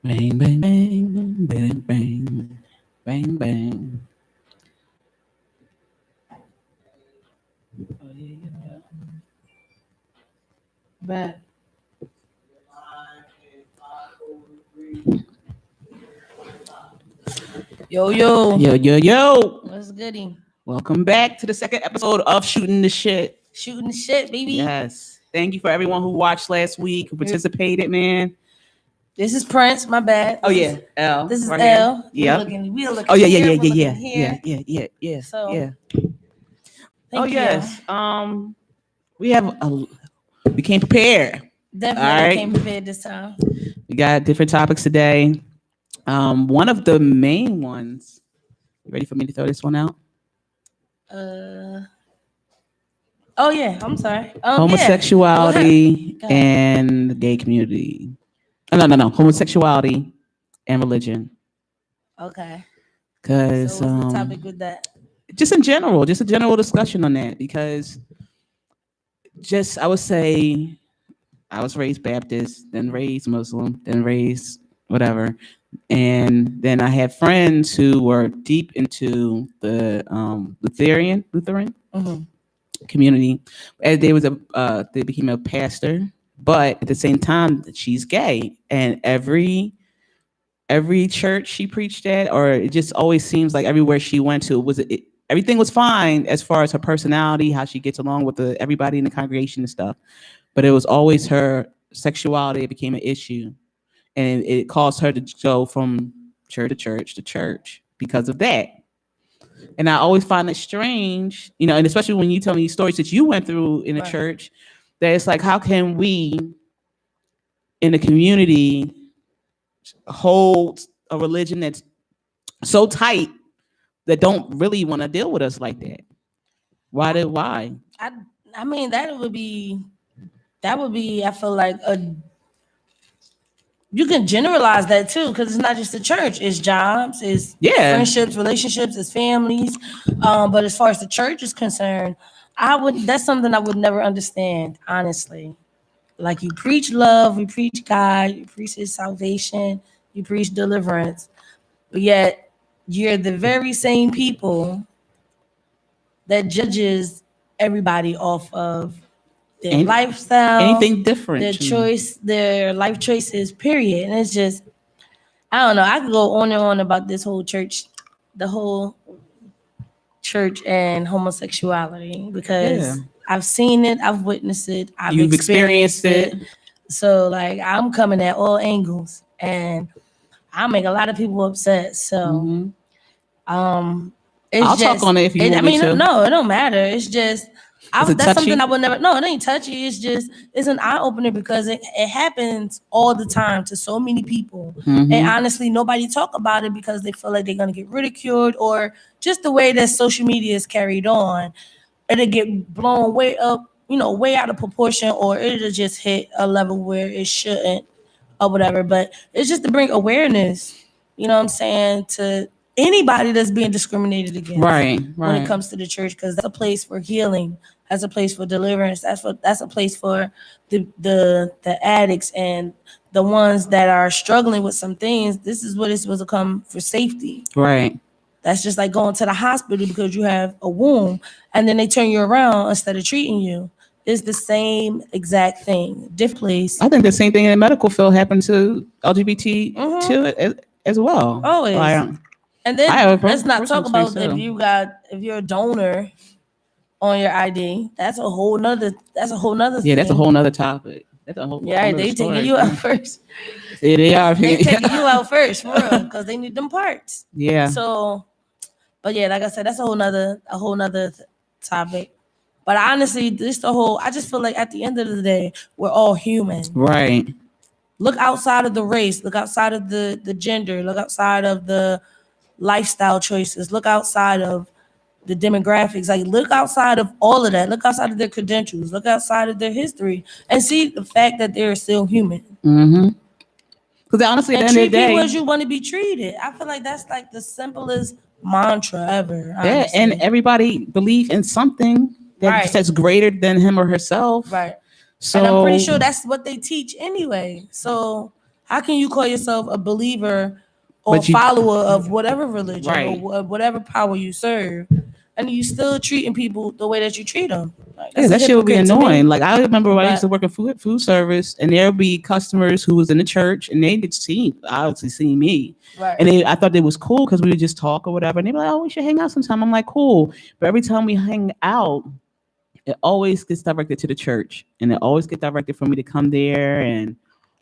Bang, bang, bang, bang, bang, bang, bang. Oh, yeah. Bad. Yo, yo. Yo, yo, yo. What's goody? Welcome back to the second episode of Shooting the Shit. Shooting the shit, baby. Yes. Thank you for everyone who watched last week, who participated, man. This is Prince, my bad. Oh, yeah. L. This is right L. Yeah. We are looking Oh, yeah, yeah, here, yeah, we're yeah, looking yeah. here. Yeah. So, Yeah. Oh, thank you. yes. We came prepared. Definitely All right. came prepared this time. We got different topics today. One of the main ones. You ready for me to throw this one out? Oh yeah, I'm sorry. Homosexuality Go ahead. and the gay community. Oh, no. Homosexuality and religion. Okay. Because So what's the topic with that? just in general, just a general discussion on that. Because just I would say I was raised Baptist, then raised Muslim, then raised whatever. And then I had friends who were deep into the Lutheran Mm-hmm. community. And they became a pastor, but at the same time, she's gay, and every church she preached at, or it just always seems like everywhere she went to everything was fine as far as her personality, how she gets along with everybody in the congregation and stuff. But it was always her sexuality that became an issue, and it caused her to go from church to church to church because of that. And I always find it strange, and especially when you tell me these stories that you went through in the Right. church, that it's like, how can we in the community hold a religion that's so tight that don't really want to deal with us like that? Why? I mean that would be I feel like you can generalize that too, because it's not just the church, it's jobs, it's friendships, relationships, it's families. But as far as the church is concerned, that's something I would never understand, honestly. Like, you preach love, you preach God, you preach his salvation, you preach deliverance, but yet you're the very same people that judges everybody off of their lifestyle, anything different, their life choices, period. And it's just, I don't know. I could go on and on about this whole the whole church and homosexuality, because I've seen it, I've witnessed it, You've experienced it. So like, I'm coming at all angles, and I make a lot of people upset. So I'll talk on it if you want me to. No, it don't matter. It's just that's touchy? something I would never. No, it ain't touchy. It's just, it's an eye opener, because it happens all the time to so many people, and honestly, nobody talk about it because they feel like they're gonna get ridiculed, or just the way that social media is carried on, it'll get blown way up, way out of proportion, or it'll just hit a level where it shouldn't, or whatever. But it's just to bring awareness, you know what I'm saying, to anybody that's being discriminated against, right. when it comes to the church, because that's a place for healing, that's a place for deliverance, that's a place for the addicts and the ones that are struggling with some things. This is what it's supposed to come for, safety. Right. That's just like going to the hospital because you have a wound, and then they turn you around instead of treating you. It's the same exact thing, different place. I think the same thing in the medical field happened to LGBT too, as well. Always. And then let's not talk about if you're a donor on your ID. That's a whole nother thing. That's a whole nother topic. That's a whole they taking you out first. Yeah, they are. They taking you out first, for real, because they need them parts. Yeah. So, but yeah, like I said, that's a whole nother topic. But honestly, I just feel like at the end of the day, we're all human. Right. Look outside of the race, look outside of the gender, look outside of the lifestyle choices, look outside of the demographics, like look outside of all of that, look outside of their credentials, look outside of their history, and see the fact that they're still human. Because honestly, at the end of the day, people as you want to be treated. I feel like that's like the simplest mantra ever. Honestly. Yeah, and everybody believe in something that's greater than him or herself. Right. So, and I'm pretty sure that's what they teach anyway. So How can you call yourself a believer or follower of whatever religion or whatever power you serve, and you still treating people the way that you treat them? Like, that shit would be annoying. Like, I remember when I used to work in food service, and there would be customers who was in the church, and they could obviously see me. Right. And I thought they was cool because we would just talk or whatever. And they'd be like, oh, we should hang out sometime. I'm like, cool. But every time we hang out, it always gets directed to the church. And it always gets directed for me to come there, and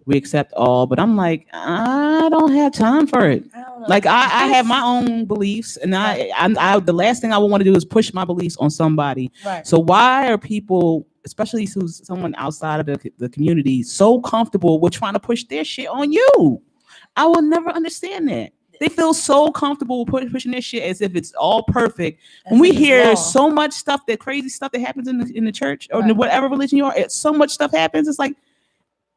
we accept all. But I'm like, I don't have time for it. Like, I have my own beliefs, and I the last thing I would want to do is push my beliefs on somebody. Right. So why are people, especially someone outside of the community, so comfortable with trying to push their shit on you? I will never understand that. They feel so comfortable pushing their shit as if it's all perfect. When we hear so much stuff, that crazy stuff that happens in the church or in whatever religion you are, so much stuff happens. It's like,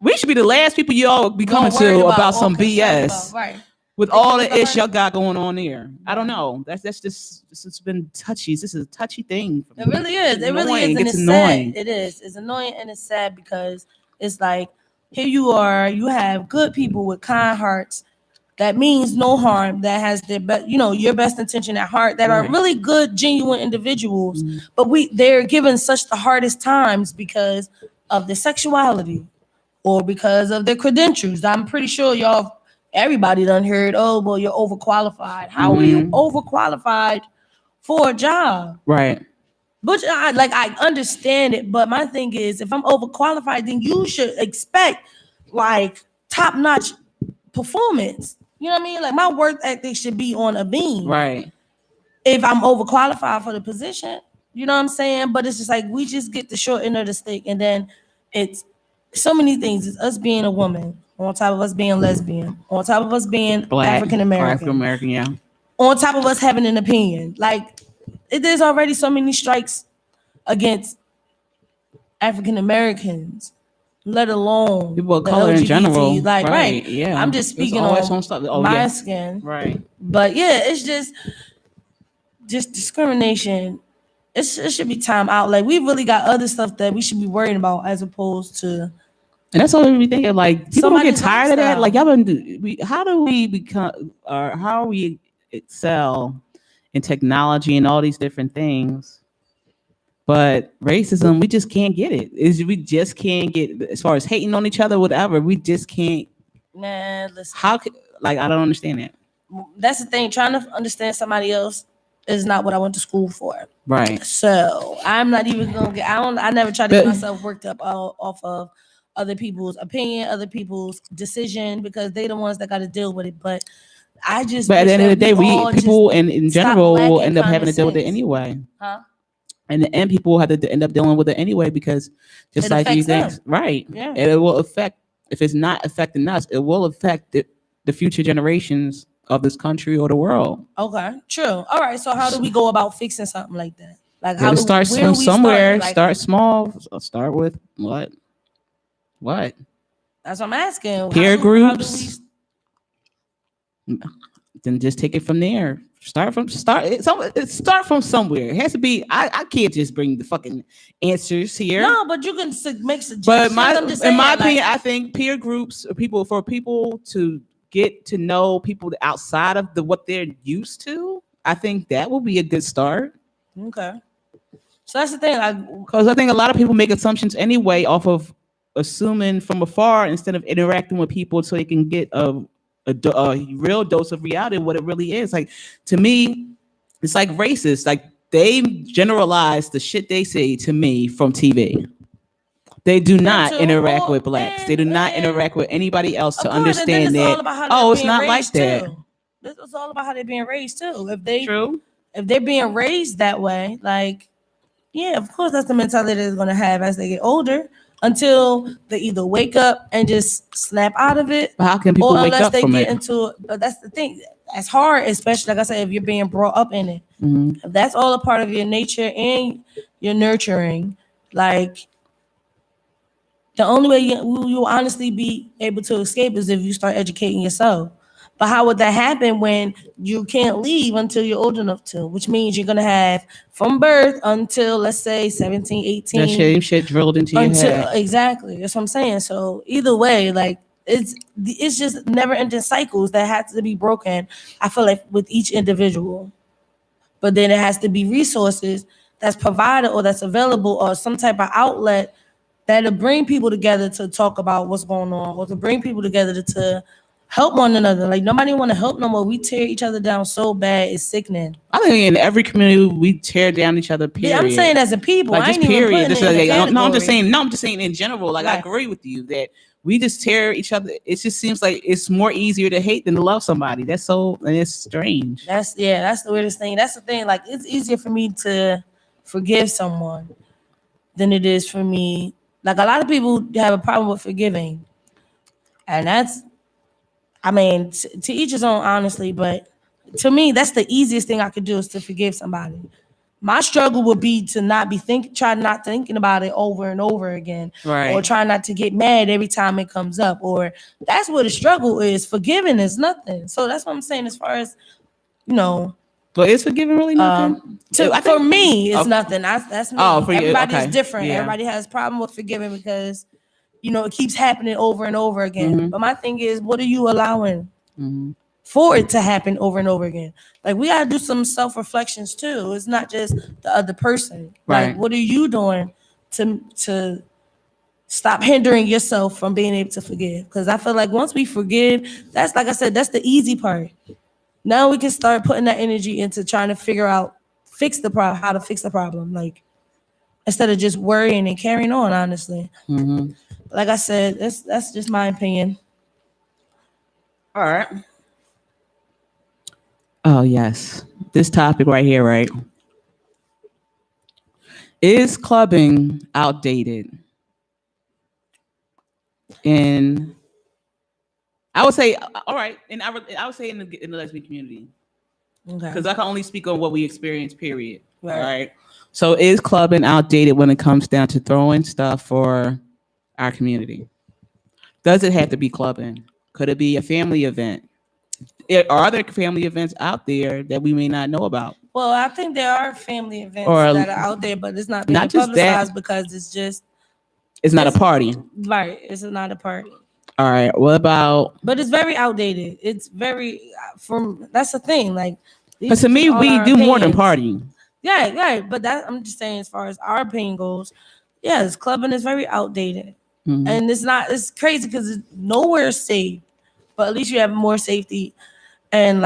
we should be the last people y'all be coming to about some BS. Right. With all the ish y'all got going on there. I don't know. That's just, this has been touchy. This is a touchy thing. It really is. It really is. And it's annoying. Sad. It is. It's annoying and it's sad because it's like, here you are, you have good people with kind hearts that means no harm, that has their your best intention at heart, that are really good, genuine individuals, but they're given such the hardest times because of their sexuality or because of their credentials. I'm pretty sure everybody done heard, oh, well, you're overqualified. How are you overqualified for a job? Right. But I understand it, but my thing is, if I'm overqualified, then you should expect like top-notch performance. You know what I mean? Like, my work ethic should be on a beam. Right. If I'm overqualified for the position, you know what I'm saying? But it's just like, we just get the short end of the stick, and then it's so many things. It's us being a woman, on top of us being lesbian, on top of us being Black, African American, yeah. On top of us having an opinion. Like, there's already so many strikes against African Americans, let alone people of color LGBT, in general. Like, right. Yeah. I'm just speaking on my skin. Right. But yeah, it's just discrimination. It should be time out. Like, we really got other stuff that we should be worrying about as opposed to. And that's what we thinking. Like, people don't get tired of that. Like, how do we become, or how we excel in technology and all these different things? But racism, we just can't get it. We just can't get, as far as hating on each other, whatever. We just can't. Man, listen. I don't understand that. That's the thing. Trying to understand somebody else is not what I went to school for. Right. So I'm not even gonna get. I never try to get myself worked up off of other people's opinion, other people's decision, because they the ones that got to deal with it. But at the end of the day, people in general will end up having to deal with it anyway. Huh? And the end, people have to end up dealing with it anyway, because just like these things, right? Yeah. And it will affect, if it's not affecting us, it will affect the future generations of this country or the world. Okay, true. All right. So how do we go about fixing something like that? Like, how do start from somewhere? Like, start small. Start with what? What? That's what I'm asking. Peer groups. Then just take it from there. Start from somewhere. It has to be. I can't just bring the fucking answers here. No, but you can make suggestions. But in my opinion, I think peer groups are for people to get to know people outside of what they're used to. I think that will be a good start. Okay. So that's the thing. Because I think a lot of people make assumptions anyway off of assuming from afar instead of interacting with people, so they can get a real dose of reality of what it really is. Like, to me, it's like racist. Like, they generalize the shit they say to me from TV. They do not interact with blacks. They do not interact with anybody else to understand that. Oh, it's not like that. This is all about how they're being raised too. If they're being raised that way, like, yeah, of course, that's the mentality they're gonna have as they get older. Until they either wake up and just snap out of it, but how can people wake up from it? But that's the thing. That's hard, especially, like I said, if you're being brought up in it. Mm-hmm. If that's all a part of your nature and your nurturing, like, the only way you'll honestly be able to escape is if you start educating yourself. But how would that happen when you can't leave until you're old enough to? Which means you're going to have from birth until, let's say, 17, 18. That shit drilled into your head. Exactly. That's what I'm saying. So either way, like, it's just never ending cycles that has to be broken. I feel like with each individual, but then it has to be resources that's provided or that's available or some type of outlet that'll bring people together to talk about what's going on or to bring people together to help one another. Like nobody want to help no more. We tear each other down so bad, it's sickening. I think in every community we tear down each other. Period. Yeah, I'm saying as a people, like I just ain't period. even putting it in like, the no, I'm just saying. No, I'm just saying in general. Like right. I agree with you that we just tear each other. It just seems like it's more easier to hate than to love somebody. That's so. It's strange. That's the weirdest thing. That's the thing. Like it's easier for me to forgive someone than it is for me. Like a lot of people have a problem with forgiving, and that's, I mean, to each his own, honestly. But to me, that's the easiest thing I could do is to forgive somebody. My struggle would be to not be try not thinking about it over and over again, right? Or try not to get mad every time it comes up. Or that's what the struggle is. Forgiving is nothing. So that's what I'm saying. As far as But is forgiving really nothing? For me, it's nothing. That's me. Oh, for you, everybody's okay. different. Yeah. Everybody has a problem with forgiving because it keeps happening over and over again. Mm-hmm. But my thing is, what are you allowing for it to happen over and over again? Like we gotta do some self-reflections too. It's not just the other person. Right. Like what are you doing to stop hindering yourself from being able to forgive? Because I feel like once we forgive, that's like I said, that's the easy part. Now we can start putting that energy into trying to figure out how to fix the problem. Like instead of just worrying and carrying on, honestly. Mm-hmm. Like I said, that's just my opinion. All right. Oh yes, this topic right here, right? Is clubbing outdated? And I would say, all right, and I would say in the lesbian community, because I can only speak on what we experience. Period. Right. All right. So is clubbing outdated when it comes down to throwing stuff for our community? Does it have to be clubbing? Could it be a family event? Are there family events out there that we may not know about? Well, I think there are family events that are out there, but it's not being publicized because it's not a party. Right. It's not a party. All right. What about? But it's very outdated. It's very that's the thing. Like, because to me, we do more than partying. Yeah, right. But I'm just saying, as far as our opinion goes, yes, clubbing is very outdated, and it's crazy because it's nowhere safe. But at least you have more safety, and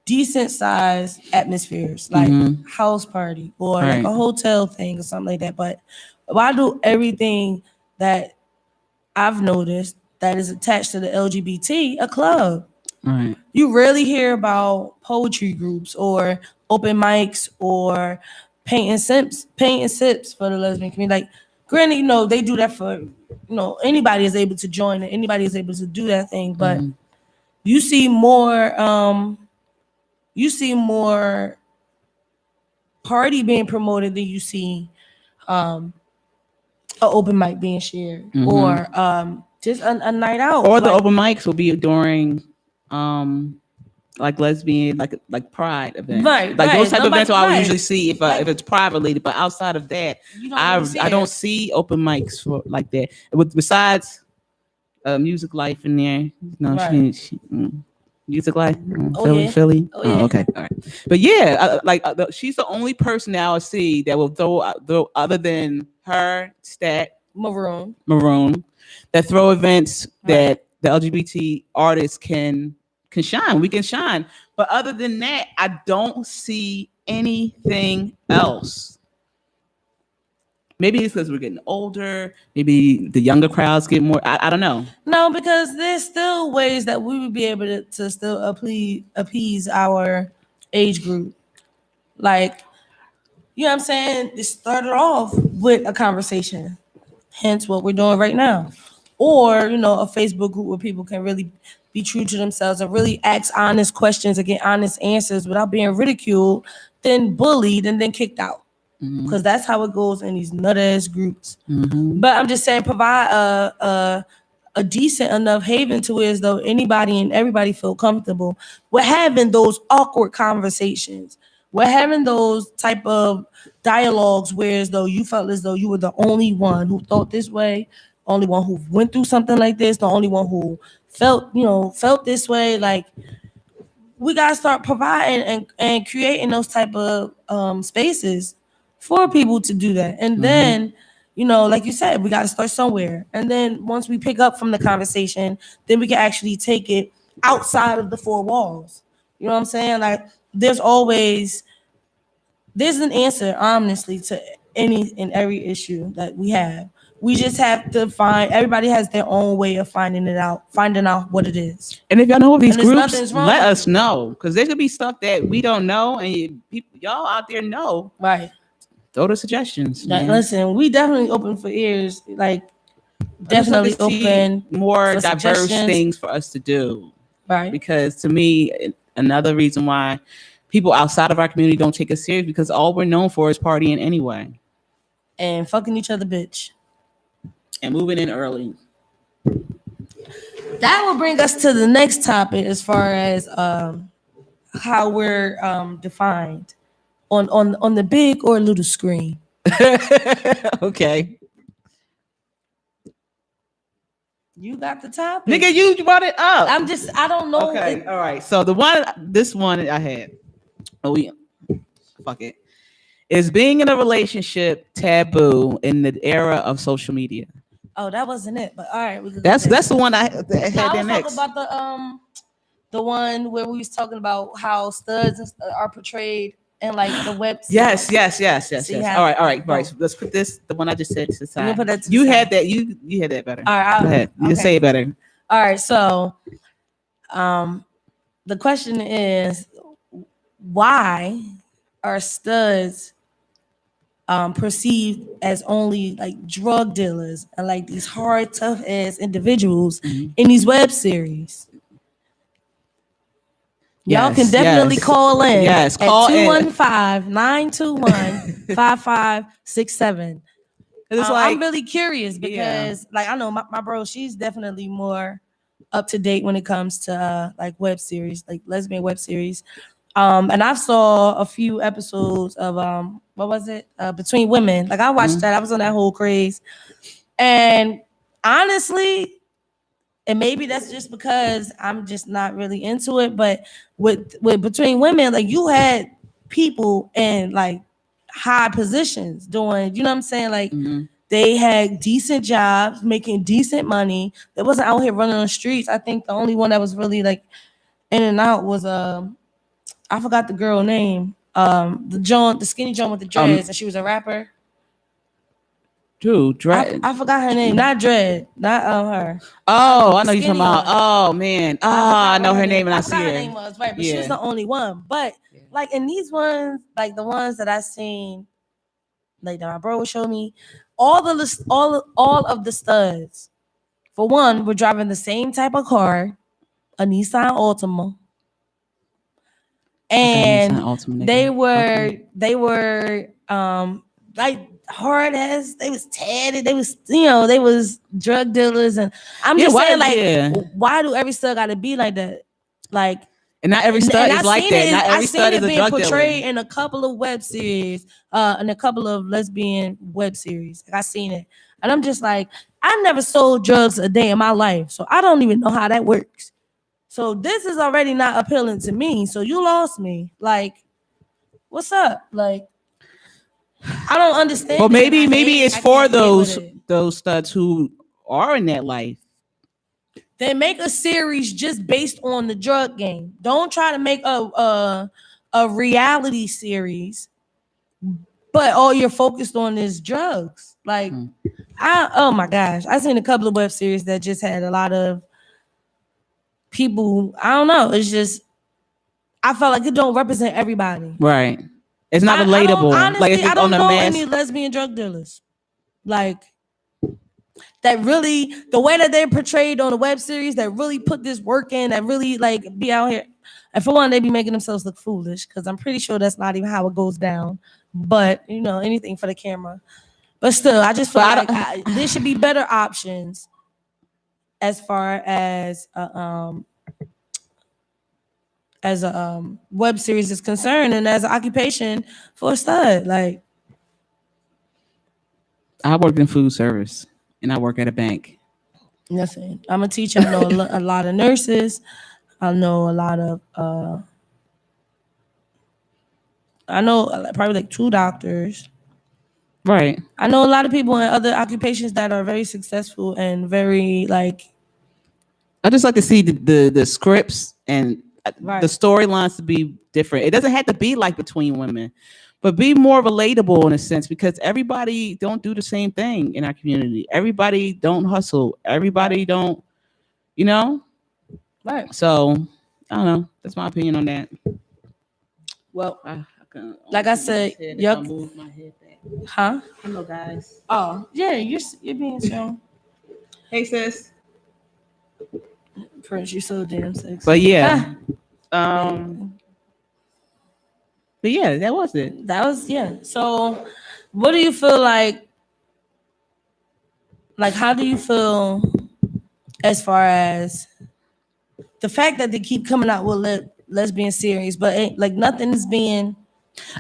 decent size atmospheres, like house party or like a hotel thing or something like that. But why do everything that I've noticed that is attached to the LGBT a club? Right. You rarely hear about poetry groups or open mics or paint and sips for the lesbian community. Like, granted, they do that for anybody is able to join it, anybody is able to do that thing, but you see more party being promoted than you see an open mic being shared or just a night out. Or the open mics will be during like lesbian, like pride events, right? Like those type of events I would usually see if it's pride related. But outside of that, I don't see open mics for like that. Besides Music Life in there, she Music Life, Philly. Oh, yeah. Okay, all right. But yeah, she's the only person now I see that will throw other than her, Stat, Maroon, that throw events that the LGBT artists can shine. We can shine. But other than that, I don't see anything else. Maybe it's because we're getting older. Maybe the younger crowds get more. I don't know. No, because there's still ways that we would be able to still appease our age group. Like, you know what I'm saying? It started off with a conversation. Hence what we're doing right now. Or, a Facebook group where people can really be true to themselves and really ask honest questions and get honest answers without being ridiculed, then bullied, and then kicked out. Because that's how it goes in these nut-ass groups. But I'm just saying, provide a decent enough haven to where as though anybody and everybody feel comfortable with having those awkward conversations we're having those type of dialogues where as though you felt as though you were the only one who thought this way, only one who went through something like this, the only one who felt this way. Like, we gotta start providing and creating those type of spaces for people to do that. And then, like you said, we gotta start somewhere. And then once we pick up from the conversation, then we can actually take it outside of the four walls. You know what I'm saying? Like, there's an answer, honestly, to any and every issue that we have. We just have to everybody has their own way of finding out what it is. And if y'all know of these groups, let us know. Because there could be stuff that we don't know, and y'all out there know. Right. Throw the suggestions. Like, listen, we definitely open for ears. Like, definitely open more diverse things for us to do. Right. Because to me, another reason why people outside of our community don't take us serious, because all we're known for is partying anyway. And fucking each other, bitch. And moving in early. That will bring us to the next topic as far as how we're defined on the big or little screen. Okay. You got the topic. Nigga, you brought it up. I don't know. Okay, all right. So this one I had. Fuck it. Is being in a relationship taboo in the era of social media? Oh, that wasn't it. But all right, that's the one I had there next. About the one where we was talking about how studs are portrayed in like the web. Yes. All right. So let's put the one I just said to the side. Put that to you the had side. that. You had that better. All right, go ahead. You say it better. All right. So, the question is, why are studs perceived as only like drug dealers and like these hard, tough ass individuals in these web series? Y'all can definitely call in at 215-921-5567. I'm really curious because like I know my bro, she's definitely more up to date when it comes to like web series, like lesbian web series. And I saw a few episodes of what was it? Between Women. Like I watched that. I was on that whole craze. And honestly, and maybe that's just because I'm just not really into it, but with Between Women, like you had people in like high positions doing, you know what I'm saying? Like they had decent jobs, making decent money. They wasn't out here running on the streets. I think the only one that was really like in and out was I forgot the girl name. The skinny Joan with the dreads, and she was a rapper. Dude, Dread. I forgot her name. Not Dread. Not her. Oh, I know you're talking about. Oh man. I know her name and I see her. Her name was right, but she was the only one. But like in these ones, like the ones that I seen, like that my bro showed me, all of the studs, for one, were driving the same type of car, a Nissan Altima. And they were like hard as they was tatted, they was they was drug dealers, and I'm just saying why do every stud gotta be like that? Like, and not every stud is like that. Not every stud is a drug dealer. Being portrayed in a couple of web series, in a couple of lesbian web series. Like I seen it, and I'm just like, I never sold drugs a day in my life, so I don't even know how that works. So this is already not appealing to me. So you lost me. Like, what's up? Like, I don't understand. Well, maybe it's for those studs who are in that life. Then make a series just based on the drug game. Don't try to make a reality series, but all you're focused on is drugs. Like, oh my gosh, I seen a couple of web series that just had a lot of people. I don't know. It's just I felt like it don't represent everybody. Right. It's not relatable. Honestly, I don't know any lesbian drug dealers. Like that really, the way that they're portrayed on the web series, that really put this work in, that really like be out here. And for one, they be making themselves look foolish because I'm pretty sure that's not even how it goes down. But anything for the camera. But still, I just feel like there should be better options as far as as a web series is concerned, and as an occupation for a stud. Like, I worked in food service, and I work at a bank. nothing. I'm a teacher. I know a lot of nurses. I know a lot of. I know probably like 2 doctors. Right. I know a lot of people in other occupations that are very successful and very like. I just like to see the scripts and Right. the storylines to be different. It doesn't have to be like between women, but be more relatable in a sense, because everybody don't do the same thing in our community. Everybody don't hustle. Everybody don't, you know? Right. So I don't know. That's my opinion on that. Well, I like I said, yup. move my head back. Huh? Hello, guys. Oh, yeah, you're being strong. Hey, sis. Prince, you're so damn sexy. But yeah, but yeah, that was it. That was, yeah. So, what do you feel like? Like, how do you feel as far as the fact that they keep coming out with lesbian series, but ain't, like, nothing is being.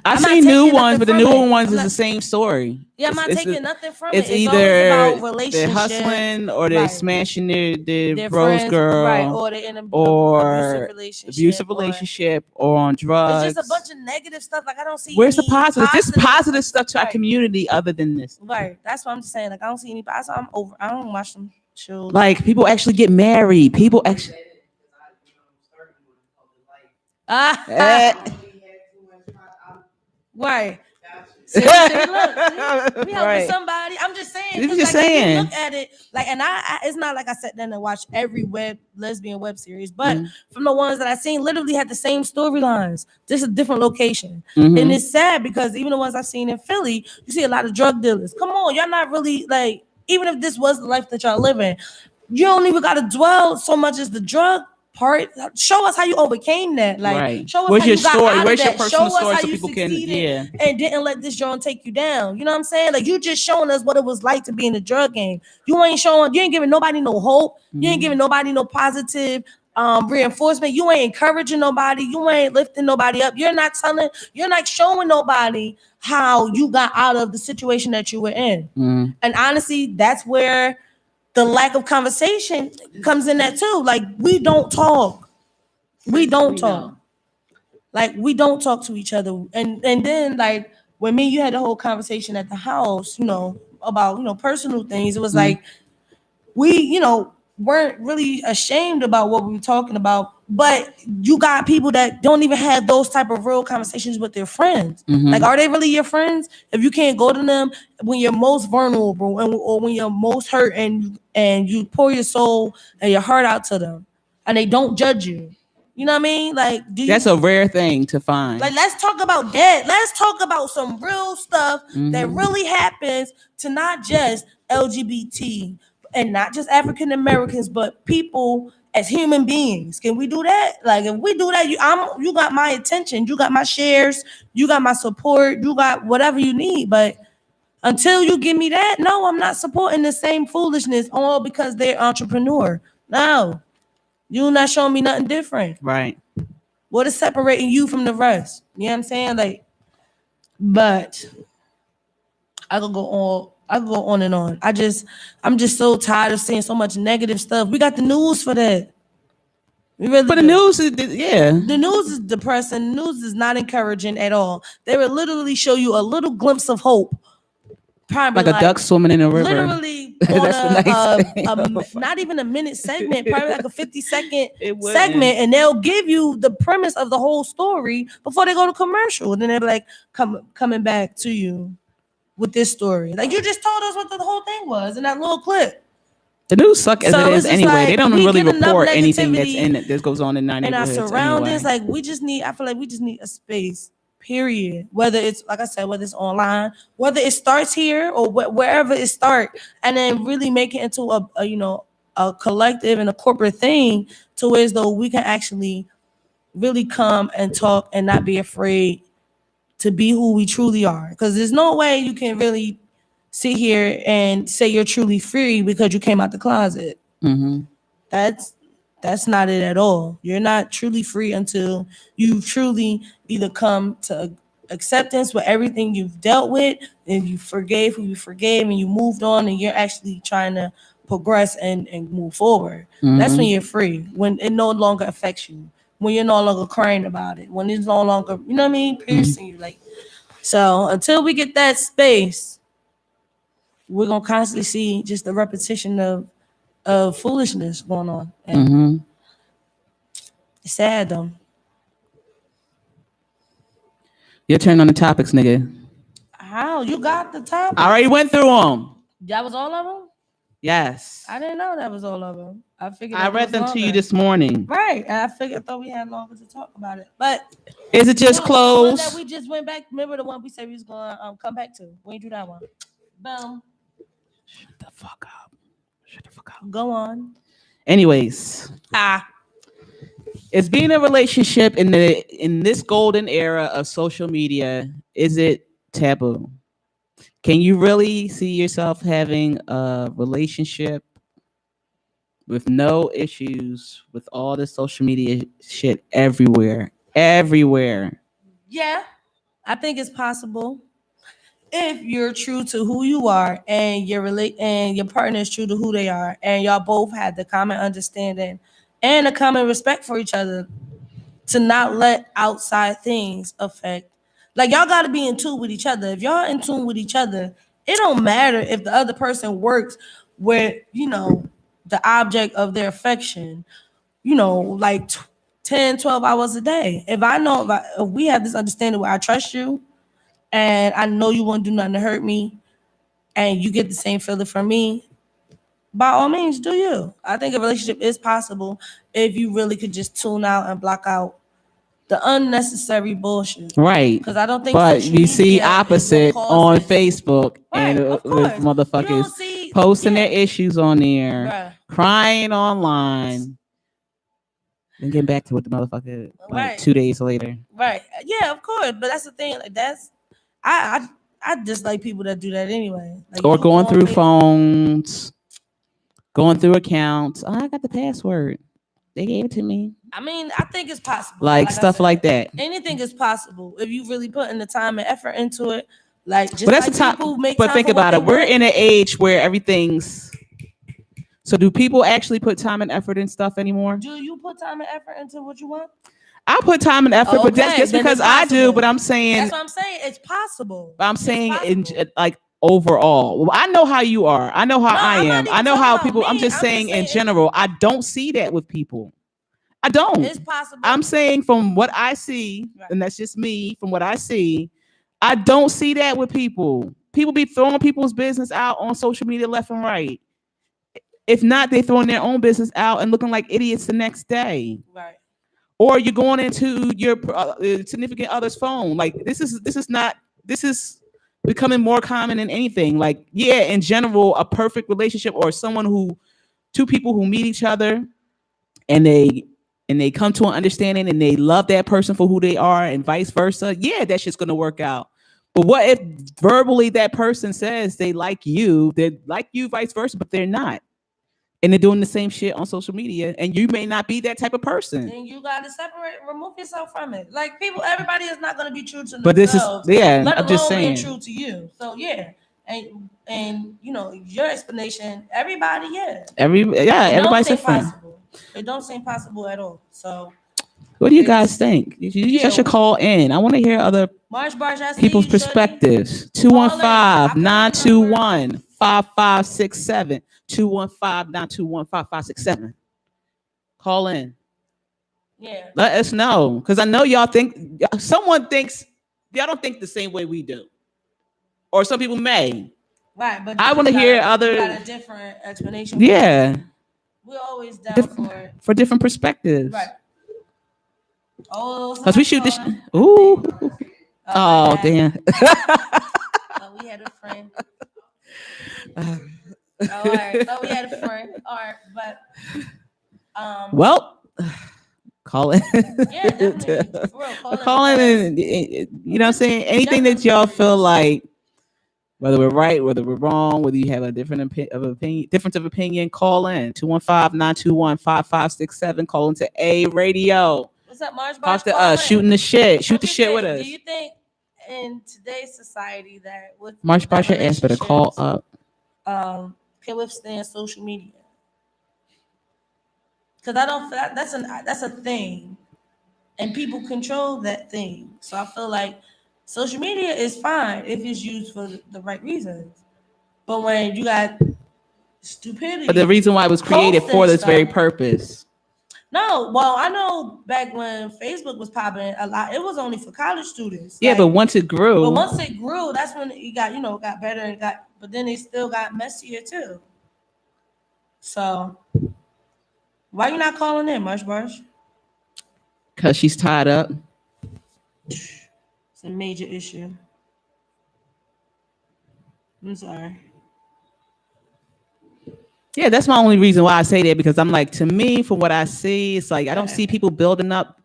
I I'm not see new taking ones, nothing but the from new it. ones I'm is not- the same story. Yeah, I'm not It's taking nothing from It's it. It's either always about they're relationships, hustling or they're right. smashing their Their bros friends, girl, right? Or they're in an or abusive relationship, or on or drugs. it's just a bunch of negative stuff. Like, I don't see. Where's the any positive? Just positive stuff to our Right. community other than this. Right. That's what I'm just saying. Like, I don't see any. I'm over. I don't watch them shows. Like, people actually get married. People actually. Eh. Right. See, look, we helping Right. somebody. I'm just saying. I'm 'cause, just like, if saying. you look at it, like, and I it's not like I sat down and watched every lesbian web series, but from the ones that I seen, literally had the same storylines, just a different location. And it's sad because even the ones I've seen in Philly, you see a lot of drug dealers. Come on, y'all not really like. Even if this was the life that y'all living, you don't even got to dwell so much as the drug part. Show us how you overcame that. Like, Right. show us Where's how your you got story? out of Where's your that. personal Show us story how so you people can- succeeded yeah. and didn't let this joint take you down. You know what I'm saying? Like, you just showing us what it was like to be in the drug game. You ain't giving nobody no hope. You ain't giving nobody no positive reinforcement. You ain't encouraging nobody. You ain't lifting nobody up. You're not showing nobody how you got out of the situation that you were in. And honestly, that's where the lack of conversation comes in that too. Like, we don't talk. We don't talk. Like, we don't talk to each other. And then, like, when me and you had the whole conversation at the house, about, personal things, it was like we, weren't really ashamed about what we were talking about. But you got people that don't even have those type of real conversations with their friends. Like, are they really your friends if you can't go to them when you're most vulnerable or when you're most hurt and you pour your soul and your heart out to them and they don't judge you? You know what I mean? Like, That's a rare thing to find. Like, let's talk about that. Let's talk about some real stuff that really happens to not just LGBT and not just African Americans, but people as human beings. Can we do that? Like, if we do that, you got my attention, you got my shares, you got my support, you got whatever you need. But until you give me that, no, I'm not supporting the same foolishness all because they're entrepreneur. No, you're not showing me nothing different. Right. What is separating you from the rest? You know what I'm saying? Like, but I could go on and on. I'm just so tired of seeing so much negative stuff. We got the news for that. But the news is, the news is depressing. The news is not encouraging at all. They will literally show you a little glimpse of hope. Probably like a duck swimming in a river. Literally on not even a minute segment, probably like a 50-second segment, and they'll give you the premise of the whole story before they go to commercial. And then they're like, coming back to you with this story. Like, you just told us what the whole thing was in that little clip. The news suck as it is anyway. Like, they don't really report anything that goes on in our neighborhoods. And our surroundings, anyway. Like, I feel like we just need a space. Period. Whether it's, like I said, whether it's online, whether it starts here or wherever it starts, and then really make it into a collective and a corporate thing, to where as though we can actually really come and talk and not be afraid to be who we truly are. Because there's no way you can really sit here and say you're truly free because you came out the closet. That's That's not it at all. You're not truly free until you truly either come to acceptance with everything you've dealt with and you forgave who you forgave and you moved on and you're actually trying to progress and move forward. That's when you're free, when it no longer affects you, when you're no longer crying about it, when it's no longer, you know what I mean, piercing you. Like, so until we get that space, we're gonna constantly see just the repetition of foolishness going on. And it's sad though. Your turn on the topics, nigga. How? You got the topic. I already went through them. That was all of them? Yes. I didn't know that was all of them. I figured I read them to you this morning. Right. And I thought we had longer to talk about it. But is it just closed? The one that we just went back. Remember the one we said we was gonna come back to? We ain't do that one. Boom. Shut the fuck up. Shut the fuck up. Go on. Anyways. Is being in a relationship in this golden era of social media, is it taboo? Can you really see yourself having a relationship with no issues with all the social media shit everywhere? Everywhere. Yeah, I think it's possible. If you're true to who you are and your partner is true to who they are, and y'all both had the common understanding and a common respect for each other, to not let outside things affect. Like, y'all got to be in tune with each other. If y'all in tune with each other, it don't matter if the other person works with, the object of their affection, like 10, 12 hours a day. If I know, if we have this understanding where I trust you and I know you won't do nothing to hurt me and you get the same feeling from me, by all means, do you. I think a relationship is possible if you really could just tune out and block out the unnecessary bullshit. Right. Because I don't think. But you see opposite on Facebook, right, and with motherfuckers posting their issues on there, crying online, and getting back to what the motherfucker like 2 days later. Right. Yeah, of course. But that's the thing. Like, I dislike people that do that anyway. Like, or going through phones. Going through accounts. Oh, I got the password. They gave it to me. I mean, I think it's possible. Like stuff like that. Anything is possible if you really put in the time and effort into it. Like, just but that's the time. But think about it. We're in an age where everything's. So do people actually put time and effort in stuff anymore? Do you put time and effort into what you want? I put time and effort, but that's just because I do. But I'm saying. That's what I'm saying. It's possible. But I'm saying in like. Overall, well, I know how you are. I know how I am. I know how people. I'm just saying in general. I don't see that with people. I don't. It's possible. I'm saying from what I see, and that's just me. From what I see, I don't see that with people. People be throwing people's business out on social media left and right. If not, they're throwing their own business out and looking like idiots the next day. Right. Or you're going into your significant other's phone. Like this is becoming more common than anything. Like, yeah, in general, a perfect relationship or two people who meet each other and they come to an understanding and they love that person for who they are and vice versa. Yeah, that shit's gonna work out. But what if verbally that person says they like you vice versa, but they're not? And they're doing the same shit on social media, and you may not be that type of person. Then you gotta remove yourself from it. Like everybody is not gonna be true to themselves. But this is I'm just saying. True to you. So yeah, and your explanation. Everybody, everybody's different. It don't seem possible at all. So. What do you guys think? You should call in. I want to hear other people's perspectives. 215-921-5567. 215-921-5567. Call in. Yeah. Let us know. Because I know y'all think, someone thinks, y'all don't think the same way we do. Or some people may. Right, but I want to hear other. Got a different explanation. Yeah. We're always down for different perspectives. Right. Oh, because we shoot this. Ooh. Oh, damn. We had a friend. All right. Thought we had a friend. All right, but well, call in. Yeah, definitely. Call in and you know what I'm saying? Anything that y'all feel like Whether we're right, whether we're wrong, whether you have a difference of opinion, call in 215-921-5567. Call into A Radio. What's up, March? Talk to us, shooting the shit. Shoot the shit with us. Do you think in today's society that with March Bar should ask better call up can withstand social media? Because I don't that's a thing, and people control that thing. So I feel like social media is fine if it's used for the right reasons. But when you got stupidity, but the reason why it was created for this very purpose. No, well, I know back when Facebook was popping a lot, it was only for college students. Yeah, but once it grew. But once it grew, that's when it got, got better and but then it still got messier too. So why you not calling in, Marsh? Because she's tied up. It's a major issue. I'm sorry. Yeah, that's my only reason why I say that, because I'm like, to me, from what I see, it's like I don't see people building up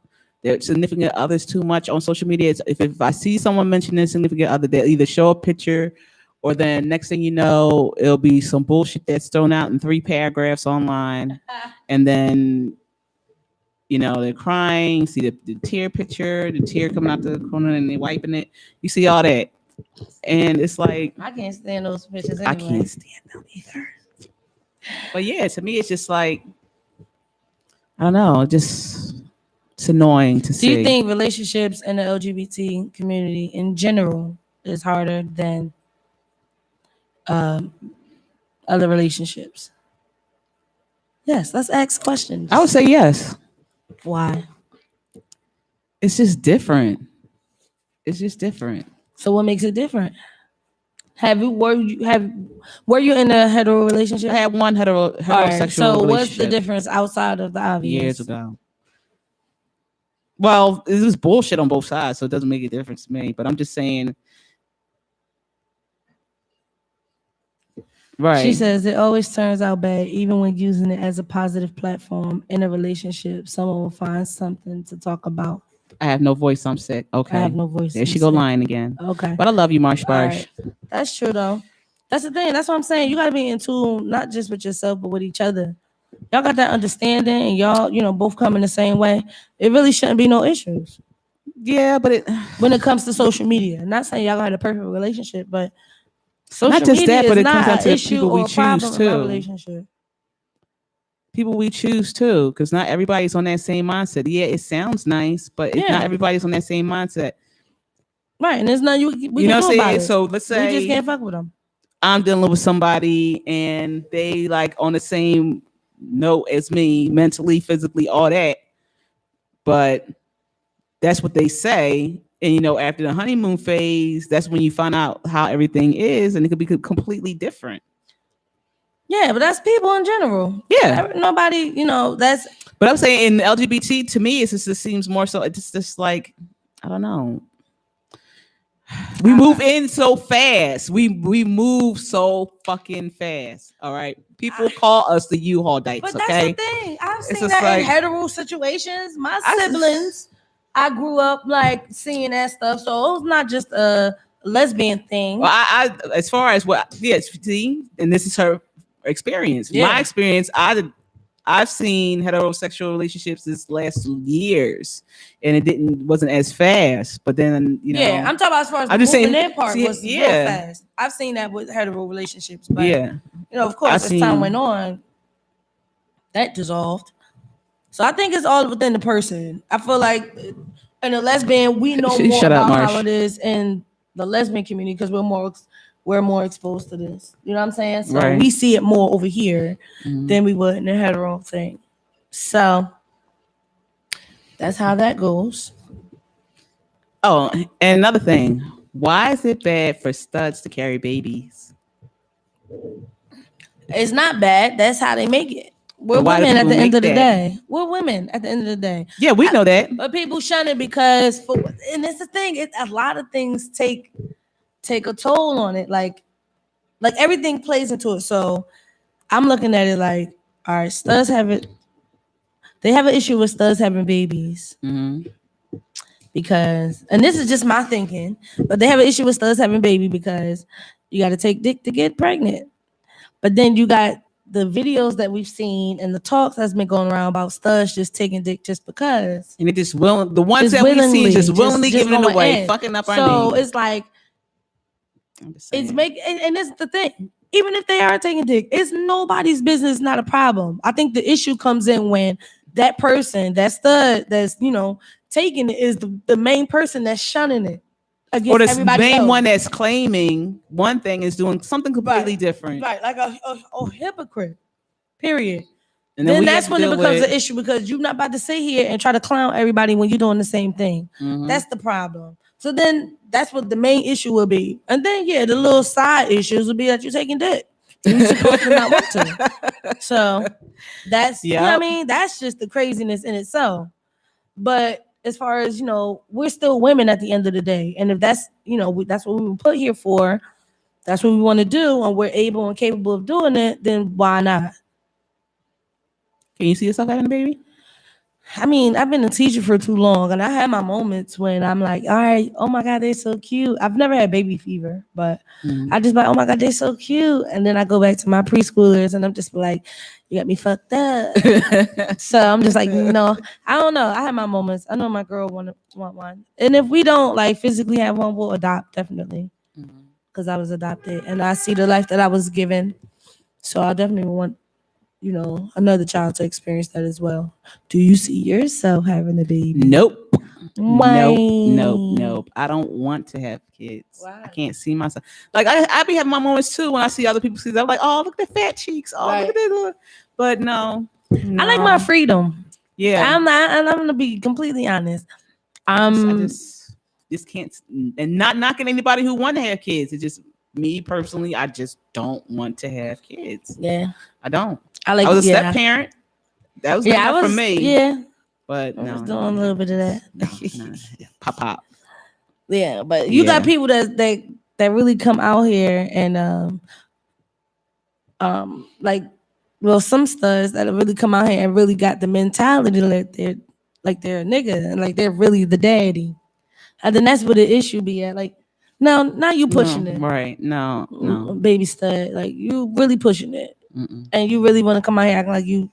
their significant others too much on social media. It's, if I see someone mentioning significant other, they'll either show a picture, or then next thing you know, it'll be some bullshit that's thrown out in 3 paragraphs online, and then they're crying. See the tear picture, the tear coming out the corner, and they're wiping it. You see all that, and it's like I can't stand those pictures. Anyway. I can't stand them either. But yeah, to me, it's just like, I don't know, it's annoying to see. Do you think relationships in the LGBT community in general is harder than other relationships? Yes, let's ask questions. I would say yes. Why? It's just different. It's just different. So what makes it different? Were you in a hetero relationship? I had one heterosexual relationship. So what's the difference outside of the obvious? Years ago. Well, it was bullshit on both sides, so it doesn't make a difference to me. But I'm just saying. Right. She says it always turns out bad, even when using it as a positive platform in a relationship. Someone will find something to talk about. I have no voice. I'm sick. Okay. I have no voice. There she go lying again. Okay. But I love you, Marsh Barsh. Right. That's true though. That's the thing. That's what I'm saying. You got to be in tune, not just with yourself, but with each other. Y'all got that understanding, and y'all, both come in the same way. It really shouldn't be no issues. Yeah, but when it comes to social media, I'm not saying y'all got a perfect relationship, but social not just media that, but is it comes down to issue people we choose too. Relationship. People we choose too, because not everybody's on that same mindset. Yeah, it sounds nice, but not everybody's on that same mindset. Right, and there's nothing we can do what I'm about saying? it. So let's say we just can't fuck with them. I'm dealing with somebody and they like on the same note as me, mentally, physically, all that. But that's what they say. And after the honeymoon phase, that's when you find out how everything is, and it could be completely different. Yeah, but that's people in general. Yeah. Nobody, that's. But I'm saying in LGBT, to me, it seems more so, it's just like, I don't know. We move in so fast. We move so fucking fast. All right. People call us the U-Haul dykes. But okay? That's the thing. I've seen that in hetero situations. My siblings, I grew up like seeing that stuff. So it was not just a lesbian thing. Well, I as far as see, and this is her experience. Yeah. My experience, I've seen heterosexual relationships this last years, and it wasn't as fast. But then yeah, I'm talking about as far as the moving in part was real fast. I've seen that with hetero relationships, but of course, as time went on, that dissolved. So I think it's all within the person. I feel like in a lesbian, we know more about how it is in the lesbian community because we're more exposed to this. You know what I'm saying? So we see it more over here than we would in the hetero thing. So that's how that goes. Oh, and another thing. Why is it bad for studs to carry babies? It's not bad. That's how they make it. We're women at the end of the day. We're women at the end of the day. Yeah, we know that. But people shun it because, and it's the thing. A lot of things take a toll on it. Like everything plays into it. So I'm looking at it like, all right, studs have it. They have an issue with studs having babies. Mm-hmm. Because, and this is just my thinking, but they have an issue with studs having baby because You got to take dick to get pregnant. But then you got the videos that we've seen and the talks that's been going around about studs just taking dick just because. And it just will the ones that we see just willingly giving it away, fucking up our name. So it's like it's and this is the thing. Even if they are taking dick, it's nobody's business, not a problem. I think the issue comes in when that person, that stud that's, taking it is the main person that's shunning it. Or the main one that's claiming one thing is doing something completely different. Right, like a hypocrite. Period. And then that's when it becomes an issue because you're not about to sit here and try to clown everybody when you're doing the same thing. Mm-hmm. That's the problem. So then that's what the main issue will be. And then, the little side issues will be that you're taking dick. You're supposed to not want to. So that's, that's just the craziness in itself. But as far as, we're still women at the end of the day. And if that's, that's what we were put here for, that's what we want to do, and we're able and capable of doing it, then why not? Can you see yourself having a baby? I mean, I've been a teacher for too long, and I had my moments when I'm like, all right, oh my God, they're so cute. I've never had baby fever, but I just like, oh my God, they're so cute. And then I go back to my preschoolers, and I'm just like, you got me fucked up. So I'm just like, no, I don't know. I have my moments. I know my girl want one. And if we don't like physically have one, we'll adopt, definitely. Because I was adopted, and I see the life that I was given. So I definitely want another child to experience that as well. Do you see yourself having a baby? Nope. Why? Nope. I don't want to have kids. Why? I can't see myself. Like I be having my moments too when I see other people see that. I'm like, oh, look at the fat cheeks. Oh, look at that. But no. I like my freedom. Yeah. I'm gonna be completely honest. I just can't, and not knocking anybody who want to have kids. It's just me personally. I just don't want to have kids. Yeah. I don't. I was a step parent. That was enough for me. Yeah. But I was doing a little bit of that. No. Pop. Yeah, but you got people that really come out here and some studs that really come out here and really got the mentality that they're a nigga and like they're really the daddy. And then that's where the issue be at. Like, now you pushing it. Right. No. Baby stud. Like, you really pushing it. Mm-mm. And you really want to come out here acting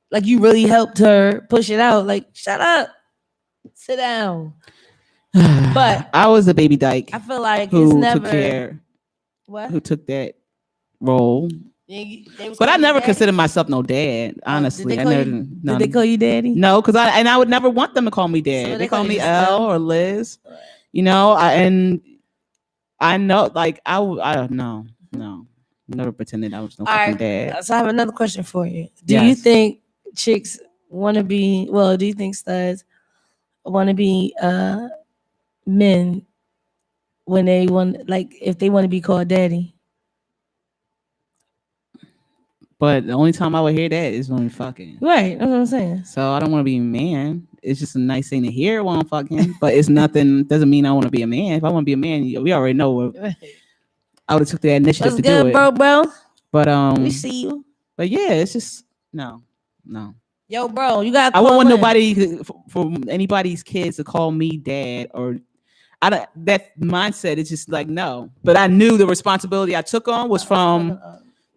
like you really helped her push it out. Like, shut up. Sit down. But I was a baby dyke. I feel like it's never took care. What? Who took that role? But I never considered myself no dad. Honestly, did they call you daddy? No, because I would never want them to call me dad. So they call me Elle or Liz. Right. I know, like I don't know. No, never pretended I was no fucking dad. So I have another question for you. Do you think chicks want to be? Well, do you think studs want to be men when they want, like, if they want to be called daddy? But the only time I would hear that is when we're fucking. Right, that's what I'm saying. So I don't want to be a man. It's just a nice thing to hear while I'm fucking. But it's nothing, doesn't mean I want to be a man. If I want to be a man, we already know I would have took the initiative to do it. Bro. But we see you. But yeah, it's just no. Yo, bro, you got. I wouldn't want nobody for anybody's kids to call me dad or. That mindset is just like no. But I knew the responsibility I took on was from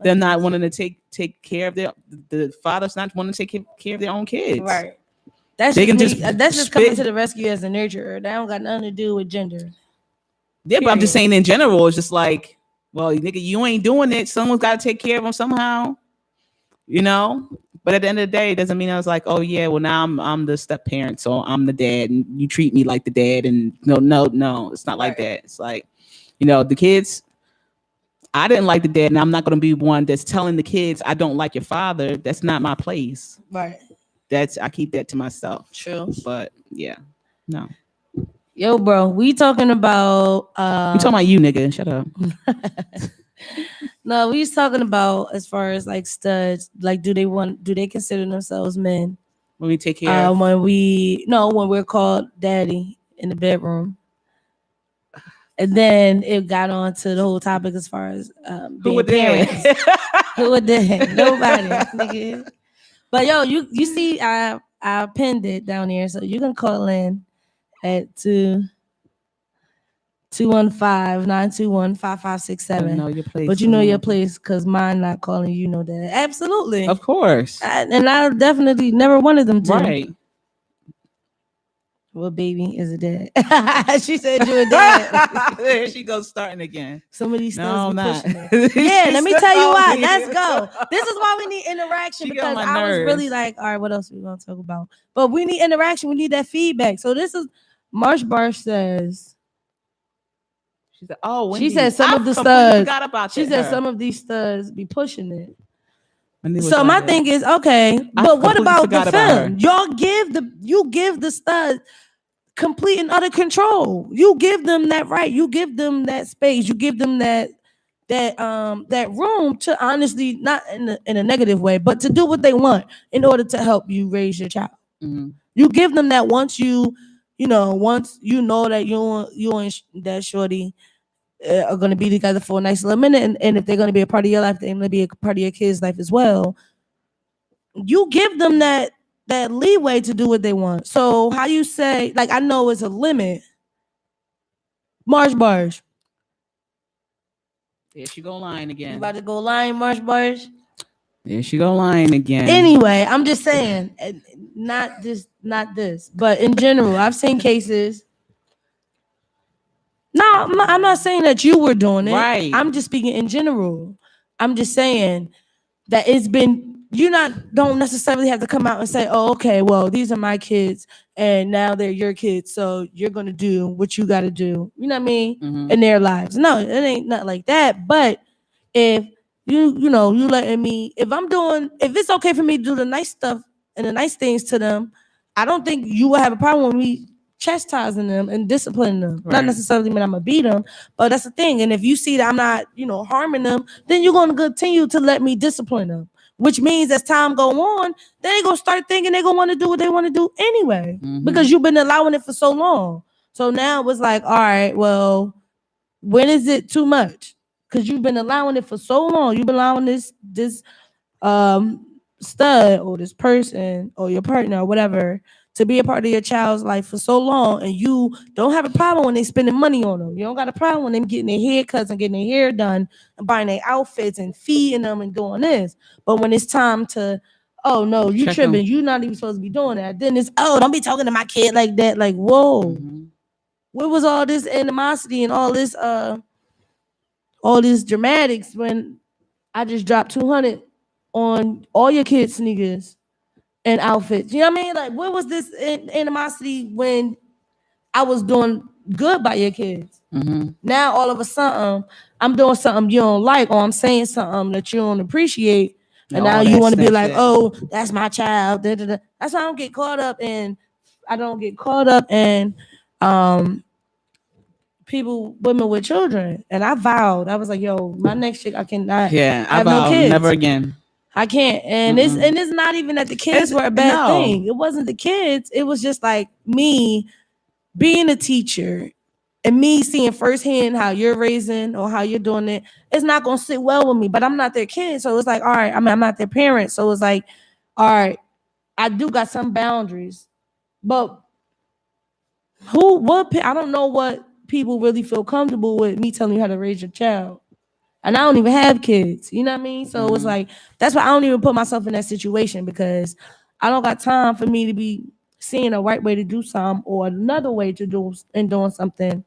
them not wanting to take care of the fathers not wanting to take care of their own kids. Right. That's just coming to the rescue as a nurturer. That don't got nothing to do with gender. Yeah, but I'm just saying in general, it's just like, well, nigga, you ain't doing it. Someone's got to take care of them somehow, But at the end of the day, it doesn't mean I was like, oh yeah, well now I'm the step parent, so I'm the dad, and you treat me like the dad, and no, it's not like that. It's like, the kids. I didn't like the dad, and I'm not going to be one that's telling the kids I don't like your father. That's not my place. Right. I keep that to myself. True. But yeah, no. Yo, bro, we talking about. We talking about you, nigga. Shut up. No, we was talking about as far as like studs. Like, do they consider themselves men when we take care? When we're called daddy in the bedroom. And then it got on to the whole topic as far as being parents. Who would that? Nobody, nigga. But yo, you see, I pinned it down here, so you can call in at 2. 215-921-5567. Know your place. But you know your place because mine not calling you know that. Absolutely. Of course. And I definitely never wanted them to. Right. Well, baby, is a dad. She said you a dad. There she goes, starting again. Some of these No, stuff I'm pushing not. it. Yeah, let me tell you why. Let's go. This is why we need interaction She get on because my I was really nerves. like, all right, what else are we gonna talk about? But we need interaction. We need that feedback. So this is Marsh Barsh says. She said, "Oh, She Wendy, said some I of the completely studs. forgot about She that, said her. some of these studs be pushing it. Wendy was So my like thing that. is okay, I but what completely about forgot the about her. film? You give the studs complete and utter control. You give them that right. You give them that space. You give them that room to honestly, not in a negative way, but to do what they want in order to help you raise your child. Mhm. You give them that once you know that you and that shorty are going to be together for a nice little minute, and if they're going to be a part of your life, they're going to be a part of your kids' life as well. You give them that leeway to do what they want. So how you say, like, I know it's a limit. Marsh Barsh. There she go lying You again. about to go lying, Marsh Barsh? There she go lying again. Anyway, I'm just saying, not this, but in general, I've seen cases. No, I'm not saying that you were doing it. Right. I'm just speaking in general. I'm just saying that it's been, don't necessarily have to come out and say, oh, okay, well, these are my kids and now they're your kids, so you're gonna do what you gotta do. You know what I mean? Mhm. In their lives. No, it ain't not like that. But if you letting me, if it's okay for me to do the nice stuff and the nice things to them, I don't think you will have a problem with me chastising them and disciplining them. Not Right. necessarily mean I'm gonna beat them, but that's the thing. And if you see that I'm not, harming them, then you're gonna continue to let me discipline them. Which means as time go on, they're gonna start thinking they're gonna want to do what they want to do anyway. Mhm. Because you've been allowing it for so long. So now it's like, all right, well, when is it too much? Because you've been allowing it for so long. You've been allowing this stud or this person or your partner or whatever to be a part of your child's life for so long, and you don't have a problem when they spending money on them. You don't got a problem when them getting their haircuts and getting their hair done and buying their outfits and feeding them and doing this. But when it's time to, oh no, you Check tripping, 'em. you not even supposed to be doing that. Then it's, oh, don't be talking to my kid like that. Like, whoa. Mhm. Where was all this animosity and all this dramatics when I just dropped 200 on all your kids' sneakers and outfits? You know what I mean? Like, where was this animosity when I was doing good by your kids? Mhm. Now all of a sudden I'm doing something you don't like, or I'm saying something that you don't appreciate, and now All you that want to be snap like, shit. oh, that's my child. Da, da, da. That's why I don't get caught up in. I don't get caught up in women with children. And I vowed, I was like, yo, my next chick, I cannot Yeah, I have no vow kids. never again. I can't. And it's not even that the kids were a bad thing. It wasn't the kids. It was just like me being a teacher and me seeing firsthand how you're raising or how you're doing it. It's not gonna sit well with me, but I'm not their kid. So it's like, all right, I'm not their parent. So it's like, all right, I do got some boundaries. But I don't know what people really feel comfortable with me telling you how to raise your child. And I don't even have kids. You know what I mean? So it's like, that's why I don't even put myself in that situation, because I don't got time for me to be seeing a right way to do something or another way to doing something.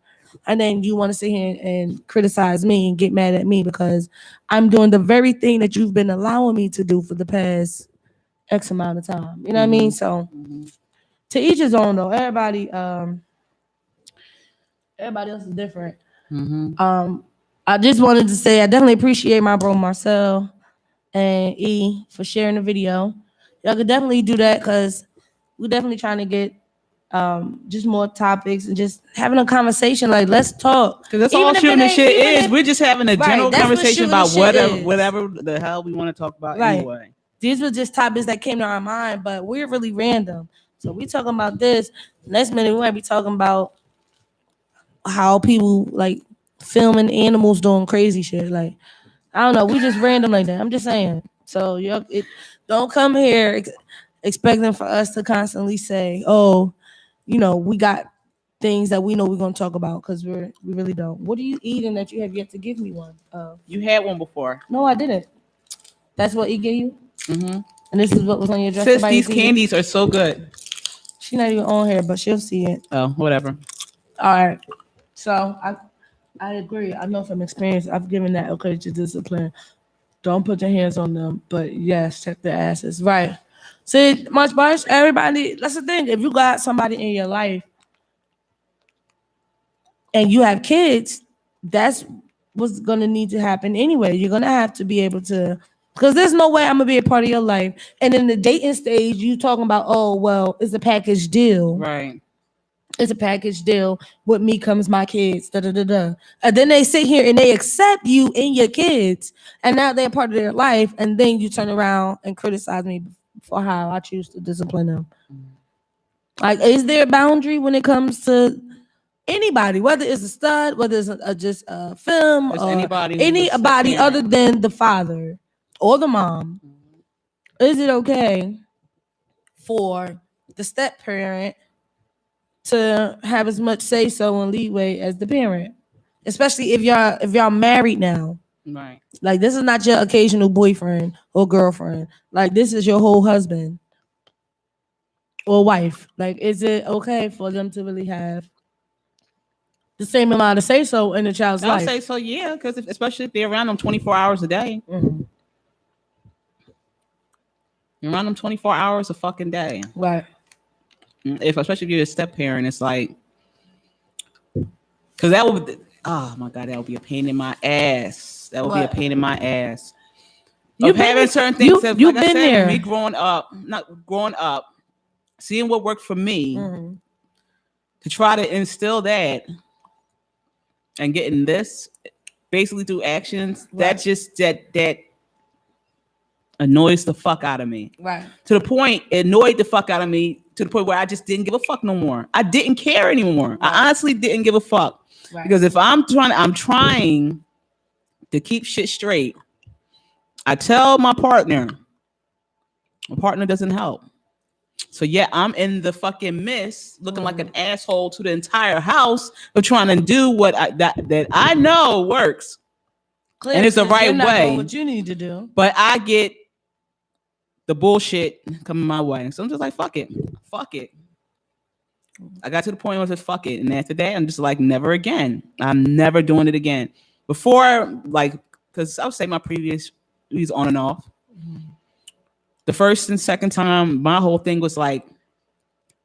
And then you want to sit here and criticize me and get mad at me because I'm doing the very thing that you've been allowing me to do for the past X amount of time. You know what I mean? So to each his own though. Everybody else is different. I just wanted to say I definitely appreciate my bro Marcel and E for sharing the video. Y'all could definitely do that because we're definitely trying to get just more topics and just having a conversation. Like, let's talk. Because that's all shooting the shit is. We're just having a general conversation about whatever the hell we want to talk about anyway. These were just topics that came to our mind, but we're really random. So we talking about this. Next minute we might be talking about how people like filming animals doing crazy shit. Like, I don't know. We just random like that. I'm just saying. So don't come here expecting for us to constantly say, oh, we got things that we know we're gonna talk about because we really don't. What are you eating that you have yet to give me one of? You had one before. No, I didn't. That's what he gave you. Mm-hmm. And this is what was on your dresser. Sis, these candies are so good. She's not even on here, but she'll see it. Oh, whatever. All right. So I agree. I know from experience. I've given that okay to discipline. Don't put your hands on them, but yes, check their asses. Right. See, much much. Everybody. That's the thing. If you got somebody in your life and you have kids, that's what's gonna need to happen anyway. You're gonna have to be able to, because there's no way I'm gonna be a part of your life. And in the dating stage, you talking about, oh well, it's a package deal. Right. It's a package deal. With me comes my kids. Da da da da. And then they sit here and they accept you and your kids, and now they're part of their life. And then you turn around and criticize me for how I choose to discipline them. Like, is there a boundary when it comes to anybody, whether it's a stud, whether it's just a film, or anybody other than the father or the mom? Is it okay for the step parent to have as much say so and leeway as the parent, especially if y'all married now? Right. Like, this is not your occasional boyfriend or girlfriend. Like, this is your whole husband or wife. Like, is it okay for them to really have the same amount of say so in the child's life? I'll say so, yeah, because especially if they're around them 24 hours a day. Mm-hmm. You're around them 24 hours a fucking day. Right. Especially if you're a step parent, it's like, because that would, oh my God, that would be a pain in my ass. That would be a pain in my ass. Of having certain things. You've been there. Me growing up, seeing what worked for me, to try to instill that and getting this basically through actions, that just that annoys the fuck out of me. Right. To the point, it annoyed the fuck out of me to the point where I just didn't give a fuck no more. I didn't care anymore. Right. I honestly didn't give a fuck. Right. Because if I'm trying to keep shit straight, I tell my partner doesn't help. So yeah, I'm in the fucking mist, looking like an asshole to the entire house of trying to do what that I know works, and it's the right way. What you need to do, but I get the bullshit coming my way, so I'm just like, fuck it. I got to the point where I said, fuck it, and after that, I'm just like, never again. I'm never doing it again. Before, like, because I would say my previous, he's on and off. The first and second time, my whole thing was like,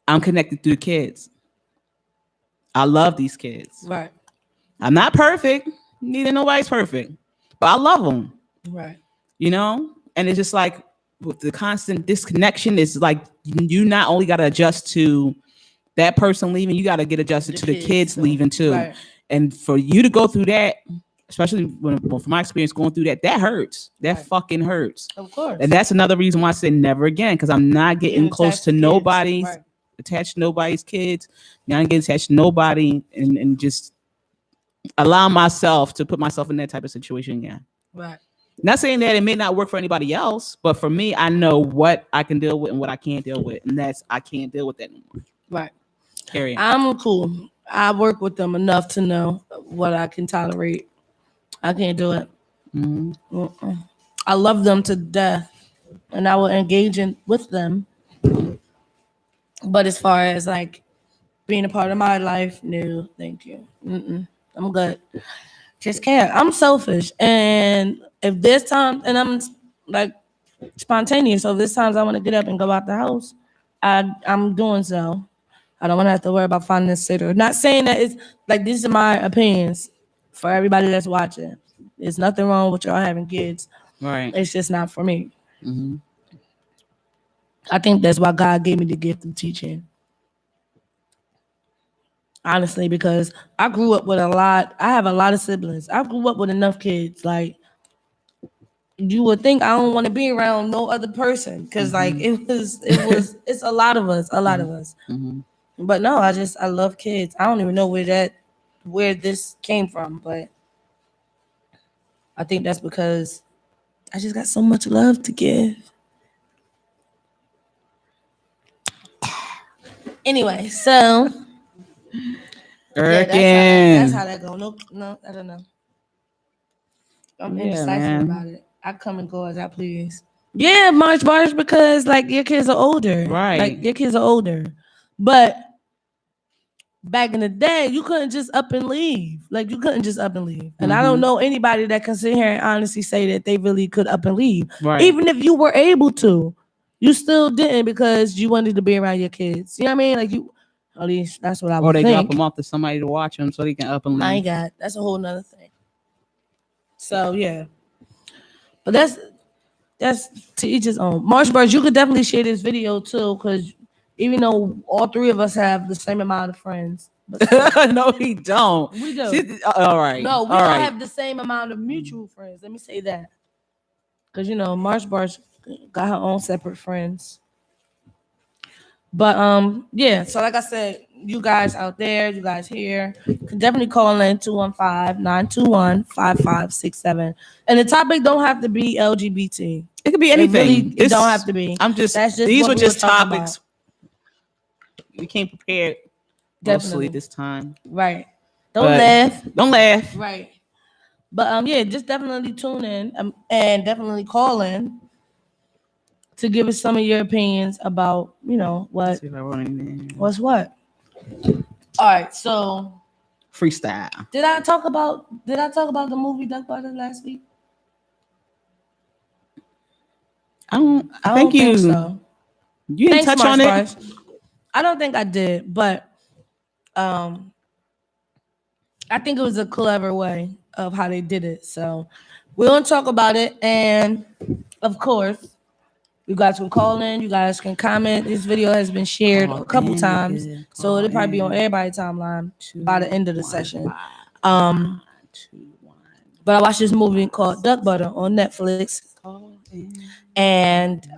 I'm connected through the kids. I love these kids. Right. I'm not perfect. Neither nobody's perfect. But I love them. Right. You know? And it's just like, with the constant disconnection, is like, you not only got to adjust to that person leaving, you got to get adjusted to the kids leaving too. Right. And for you to go through that, especially from my experience going through that hurts. That fucking hurts. Of course. And that's another reason why I said never again, because I'm not getting close to nobody's, attached to nobody's kids. Not getting attached to nobody, and just allow myself to put myself in that type of situation again. Right. Not saying that it may not work for anybody else, but for me, I know what I can deal with and what I can't deal with. And that's, I can't deal with that anymore. Right. Carry on. I'm cool. I work with them enough to know what I can tolerate. I can't do it. Mm-hmm. I love them to death, and I will engage with them. But as far as like being a part of my life, no, thank you. I'm good. Just can't. I'm selfish, and if there's time, and I'm like spontaneous, so if there's times I want to get up and go out the house, I'm doing so. I don't want to have to worry about finding a sitter. Not saying that it's like, these are my opinions. For everybody that's watching, there's nothing wrong with y'all having kids. Right. It's just not for me. Mm-hmm. I think that's why God gave me the gift of teaching. Honestly, because I grew up with I have a lot of siblings. I grew up with enough kids. Like, you would think I don't want to be around no other person, because like it's a lot of us. Mm-hmm. But no, I love kids. I don't even know where this came from, but I think that's because I just got so much love to give. Anyway, so Yeah, that's how that go. No, I don't know. I'm indecisive about it. I come and go as I please. Yeah, March bars because like your kids are older. Right. Like your kids are older. But back in the day, you couldn't just up and leave. Like you couldn't just up and leave. And I don't know anybody that can sit here and honestly say that they really could up and leave. Right. Even if you were able to, you still didn't because you wanted to be around your kids. You know what I mean? Like you, at least that's what I would think. Or they drop them off to somebody to watch them so they can up and leave. My God, that's a whole nother thing. So yeah, but that's to each his own. Marsh Birds, you could definitely share this video too, because even though all three of us have the same amount of friends, no, we don't. We do. All right. No, we don't have the same amount of mutual friends. Let me say that, because Marsh Birds got her own separate friends. But yeah. So like I said, you guys out there, you guys here, can definitely call in 215-921-5567. And the topic don't have to be LGBT. It could be anything. It don't have to be. That's just these were just topics. We came prepared mostly this time. Right. Don't laugh. Don't laugh. Right. But yeah, just definitely tune in and definitely call in to give us some of your opinions about, what's what. All right, so freestyle. Did I talk about the movie Duck Butter last week? I don't think so. You didn't touch on it. I don't think I did, but I think it was a clever way of how they did it. So we're gonna talk about it, and of course, you guys can call in. You guys can comment. This video has been shared a couple times, so it'll probably be on everybody's timeline by the end of the session. But I watched this movie called Duck Butter on Netflix, and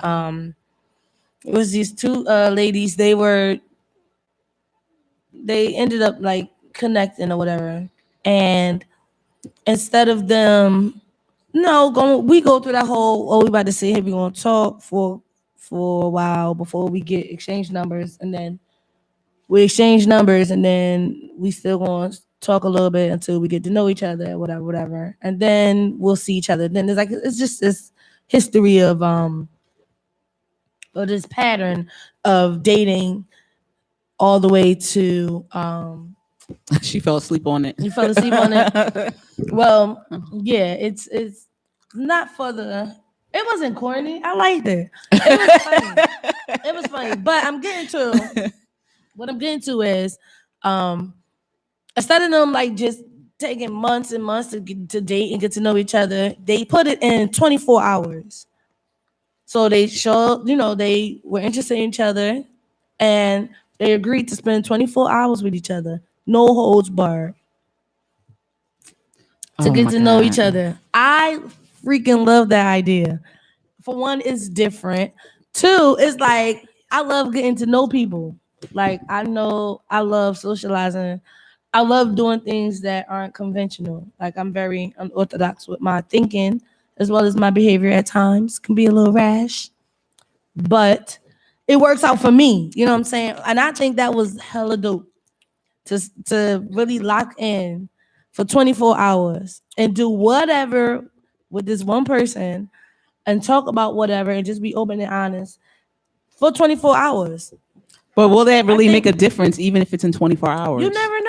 it was these two ladies. They ended up like connecting or whatever, and instead of them. No, we go through that whole, we about to sit here, we're going to talk for a while before we get exchange numbers, and then we exchange numbers, and then we still going to talk a little bit until we get to know each other, whatever, and then we'll see each other. Then it's just this history of or this pattern of dating all the way to she fell asleep on it. You fell asleep on it. Well, yeah, it's not for the. It wasn't corny. I liked it. It was funny. It was funny. But what I'm getting to is, instead of them like just taking months and months to date and get to know each other, they put it in 24 hours. So they showed, they were interested in each other, and they agreed to spend 24 hours with each other. No holds barred. To get to know each other. I freaking love that idea. For one, it's different. Two, it's like, I love getting to know people. Like, I love socializing. I love doing things that aren't conventional. Like, I'm very unorthodox with my thinking, as well as my behavior at times. Can be a little rash. But it works out for me. You know what I'm saying? And I think that was hella dope. To really lock in for 24 hours and do whatever with this one person and talk about whatever and just be open and honest for 24 hours. But will that really make a difference even if it's in 24 hours? You never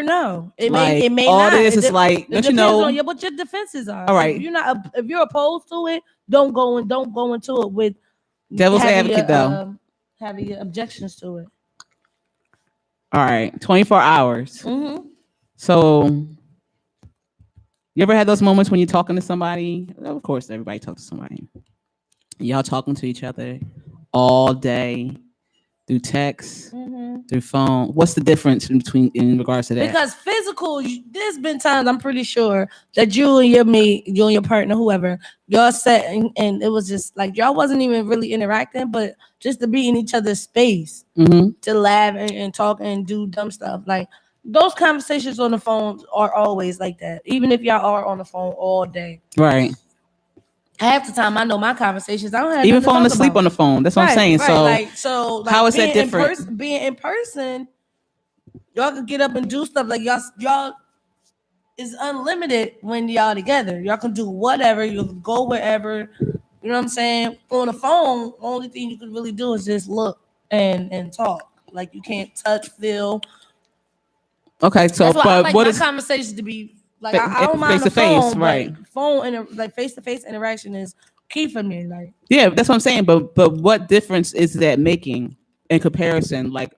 know. It may all not. All this is like, it depends on what your defenses are. All right. If you're opposed to it, don't go into it with devil's advocate though. Having your objections to it. All right, 24 hours. Mm-hmm. So, you ever had those moments when you're talking to somebody? Of course, everybody talks to somebody. Y'all talking to each other all day through text, through phone. What's the difference in regards to that? Because physical, there's been times I'm pretty sure that you and your mate, you and your partner, whoever, y'all sat and it was just like y'all wasn't even really interacting, but just to be in each other's space, to laugh and talk and do dumb stuff. Like those conversations on the phone are always like that, even if y'all are on the phone all day. Right. Half the time, I know my conversations. I don't have even falling asleep on the phone. That's what I'm saying. Right. So how is that different? Being in person, Y'all can get up and do stuff like y'all is unlimited when y'all together. Y'all can do whatever. You can go wherever. You know what I'm saying? On the phone, only thing you can really do is just look and talk. Like you can't touch, feel. Okay, so That's why I like what my is conversations to be like I don't mind face the to face, phone, right? but phone and like face to face interaction is key for me. Like Yeah, that's what I'm saying. But what difference is that making in comparison? Like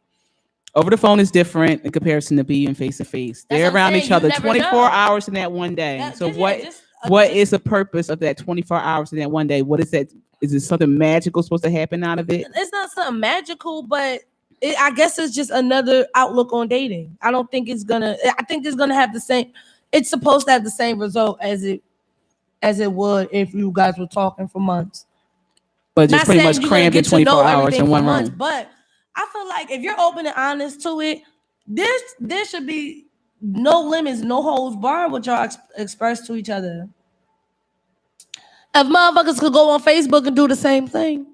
over the phone is different in comparison to being face to face. that's They're what I'm around saying. each You other never 24 know. hours in that one day. So Just what is the purpose of that 24 hours in that one day? What is that? Is it something magical supposed to happen out of it? It's not something magical, but I guess it's just another outlook on dating. I don't think it's gonna. I think it's gonna have the same. It's supposed to have the same result as it would if you guys were talking for months. But just Not pretty saying much you're gonna crammed in get to know 24 hours everything in for one months, room. but I feel like if you're open and honest to it, there should be no limits, no holds barred what y'all express to each other. If motherfuckers could go on Facebook and do the same thing.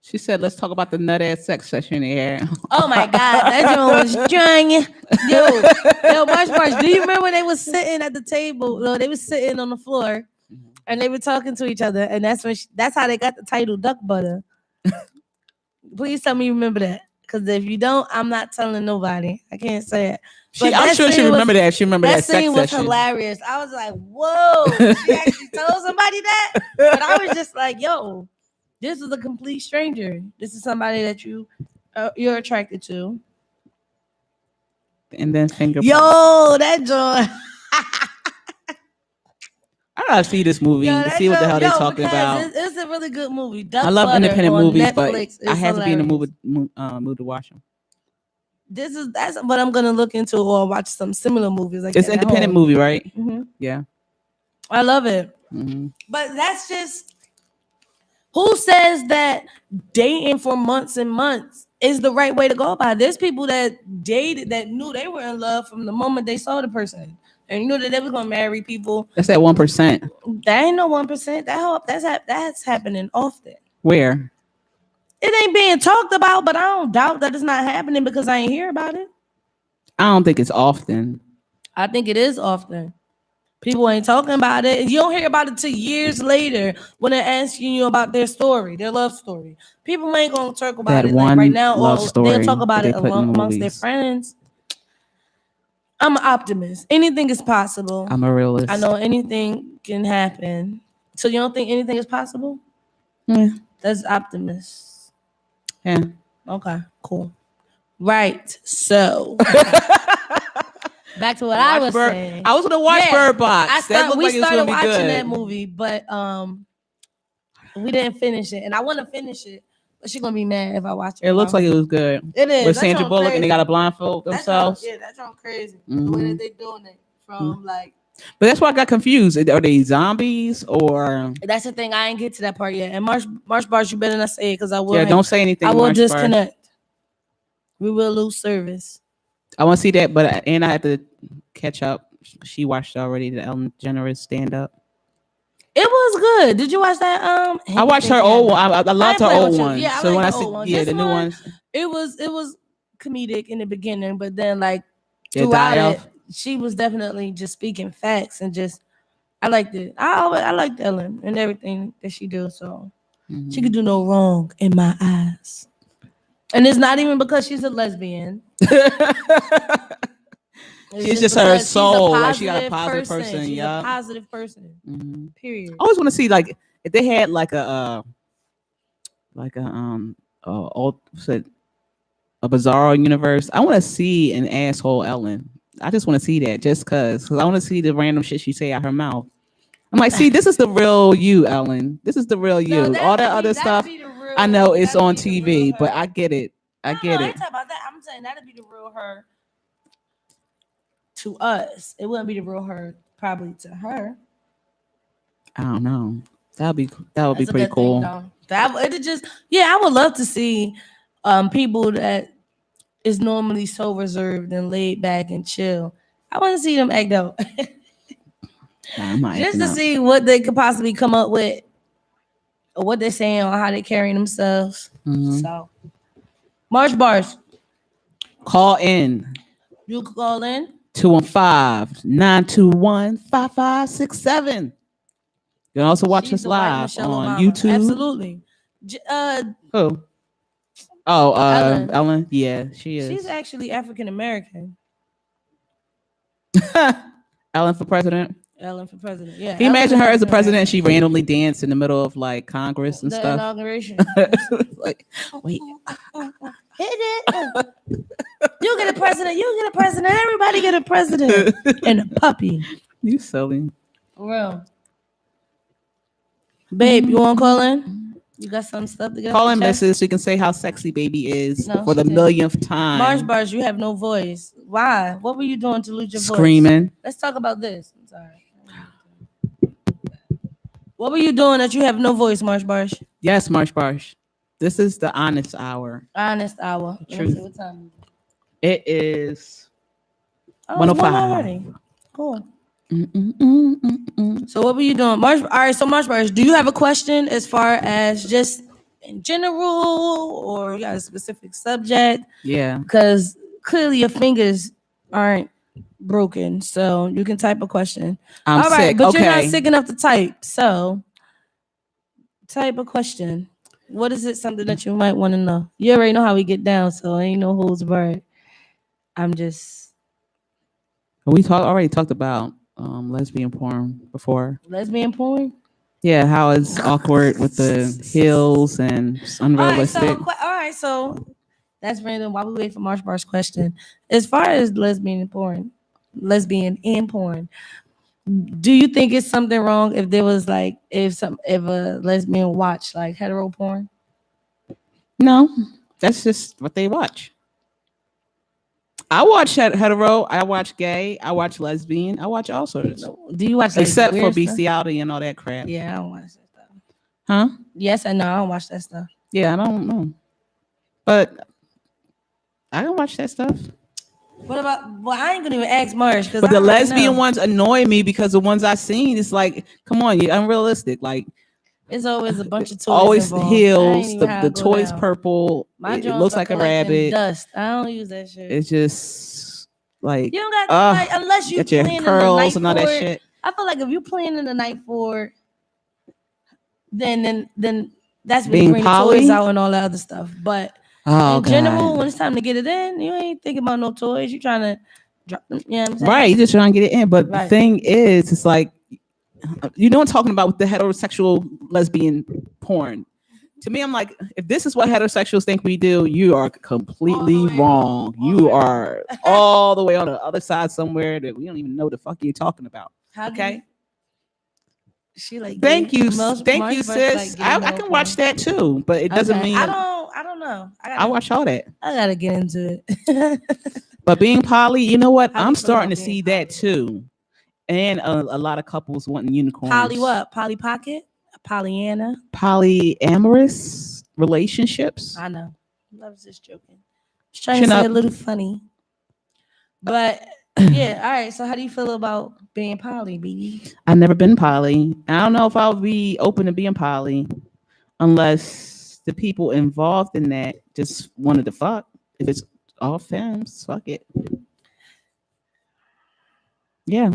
She said, "Let's talk about the nut ass sex session here." Oh my God, that joint was drawing. Yo, Marsh, do you remember when they was sitting at the table? No, they was sitting on the floor and they were talking to each other, and that's how they got the title Duck Butter. Please tell me you remember that. Because if you don't, I'm not telling nobody. I can't say it. I'm sure she remember that. She remember that sex scene was session. hilarious. I was like, whoa. She actually told somebody that. But I was just like, yo, this is a complete stranger. This is somebody that you're attracted to. And then finger. Yo, that joint. I gotta see this movie to see what the hell they're talking about. It's a really good movie. I love independent movies, Netflix, but I have to be in the mood to watch them. That's what I'm gonna look into or watch some similar movies like it's an independent movie, right? Mm-hmm. Yeah, I love it. Mm-hmm. But that's just who says that dating for months and months is the right way to go about it. There's people that dated that knew they were in love from the moment they saw the person and knew that they was gonna marry people. That's that 1%. That ain't no 1%. That's happening often. Where? It ain't being talked about, but I don't doubt that it's not happening because I ain't hear about it. I don't think it's often. I think it is often. People ain't talking about it. You don't hear about it till years later when they're asking you about their story, their love story. People ain't gonna talk about that it one like right now, love or story they'll talk about it amongst their friends. I'm an optimist. Anything is possible. I'm a realist. I know anything can happen. So you don't think anything is possible? Yeah. That's optimist. Yeah. Okay, cool. Right. So back to what I was saying. I was gonna watch Bird Box. We started watching that movie, but we didn't finish it, and I want to finish it. But she's gonna be mad if I watch it. It looks like it was good. It is. With Sandra Bullock, and they got a blindfold themselves. That's crazy. The way that they doing it from like. But that's why I got confused. Are they zombies or? That's the thing. I ain't get to that part yet. And Marsh Bars, you better not say it because I will. Yeah, don't say anything. I will disconnect. We will lose service. I want to see that, but I have to catch up. She watched already the Ellen DeGeneres stand up. It was good. Did you watch that? I watched her old one. I loved her old one. Yeah, so when I see, the new ones, it was comedic in the beginning, but then like throughout it, she was definitely just speaking facts and just I liked it. I liked Ellen and everything that she do. So she could do no wrong in my eyes. And it's not even because she's a lesbian. She's just her soul. Like she got a positive person. She's yeah, a positive person. Mm-hmm. Period. I always want to see like if they had like a bizarro universe. I want to see an asshole Ellen. I just want to see that just because I want to see the random shit she say out her mouth. I'm like, see, this is the real you, Ellen. This is the real you. No, all that other stuff, I know it's on TV, but I get it. I get it. I ain't talking about that. I'm saying that'd be the real her. To us, it wouldn't be the real her. Probably to her. I don't know. That would be pretty cool. I would love to see people that is normally so reserved and laid back and chill. I want to see them act out. Just to see what they could possibly come up with, or what they're saying, or how they carrying themselves. Mm-hmm. So, March Bars, call in. You can call in 215-921-5567. You can also watch us live on Obama. YouTube. Absolutely. Who? Oh, Ellen. Ellen. Yeah, she is. She's actually African American. Ellen for president. Ellen for president. Yeah. Can you imagine her as a president? She randomly danced in the middle of like Congress and stuff. Inauguration. Like, wait. Hit it. You get a president. You get a president. Everybody get a president. And a puppy. You silly. For real. Babe, you want to call in? You got some stuff to get Call in, missus, so you can say how sexy baby is for the didn't. millionth time. Marsh, you have no voice. Why? What were you doing to lose your voice? Screaming. Let's talk about this. I'm sorry. What were you doing that you have no voice, Marsh Barsh? Yes, Marsh Barsh. This is the honest hour. Honest hour. Truth. What time it is 1:05. Cool. So what were you doing, Marsh? All right, so Marsh Barsh, do you have a question as far as just in general, or you got a specific subject? Yeah. Because clearly your fingers aren't broken, so you can type a question. I'm all right, sick. but okay. You're not sick enough to type, so type a question. What is it? Something that you might want to know. You already know how we get down, so ain't no holds barred. I'm just. We already talked about lesbian porn before. Lesbian porn? Yeah, how it's awkward with the heels and it's unrealistic. All right, so that's random. While we wait for Marsh Bar's question, as far as lesbian and porn, do you think it's something wrong if there was like if a lesbian watched like hetero porn? No, that's just what they watch. I watch hetero, I watch gay, I watch lesbian, I watch all sorts. Do you watch like, except for bestiality and all that crap? Yeah, I don't watch that stuff. Huh? Yes, I know. I don't watch that stuff. Yeah, I don't know. But I don't watch that stuff. What about? Well, I ain't gonna even ask Marsh because. But the lesbian ones annoy me because the ones I've seen, it's like, come on, you're unrealistic. Like, it's always a bunch of toys. Always involved. heels. The toys down. Purple. It looks like a rabbit. Dust. I don't use that shit. It's just like you don't got like, unless you get your curls and all that shit. I feel like if you playing in the night for, then that's when you bring poly? Toys out and all that other stuff. But in general, when it's time to get it in, you ain't thinking about no toys. You trying to drop them. You know what I'm saying? Right. You just trying to get it in. But the thing is, it's like. You know what I'm talking about with the heterosexual lesbian porn. To me, I'm like, if this is what heterosexuals think we do, you are completely wrong. You are all the way on the other side somewhere that we don't even know the fuck you're talking about. Okay. She like. Thank you, sis. Like I can watch that too, but it doesn't mean I don't know. I watch all that. I gotta get into it. But being poly, you know what? I'm starting to see that too. And a lot of couples wanting unicorns. Poly what? Polly Pocket? Pollyanna? Polyamorous relationships. I know. I was just joking. Just trying to say a little funny. But yeah, all right. So how do you feel about being poly, baby? I've never been poly. I don't know if I'll be open to being poly unless the people involved in that just wanted to fuck. If it's all femmes, fuck it. Yeah.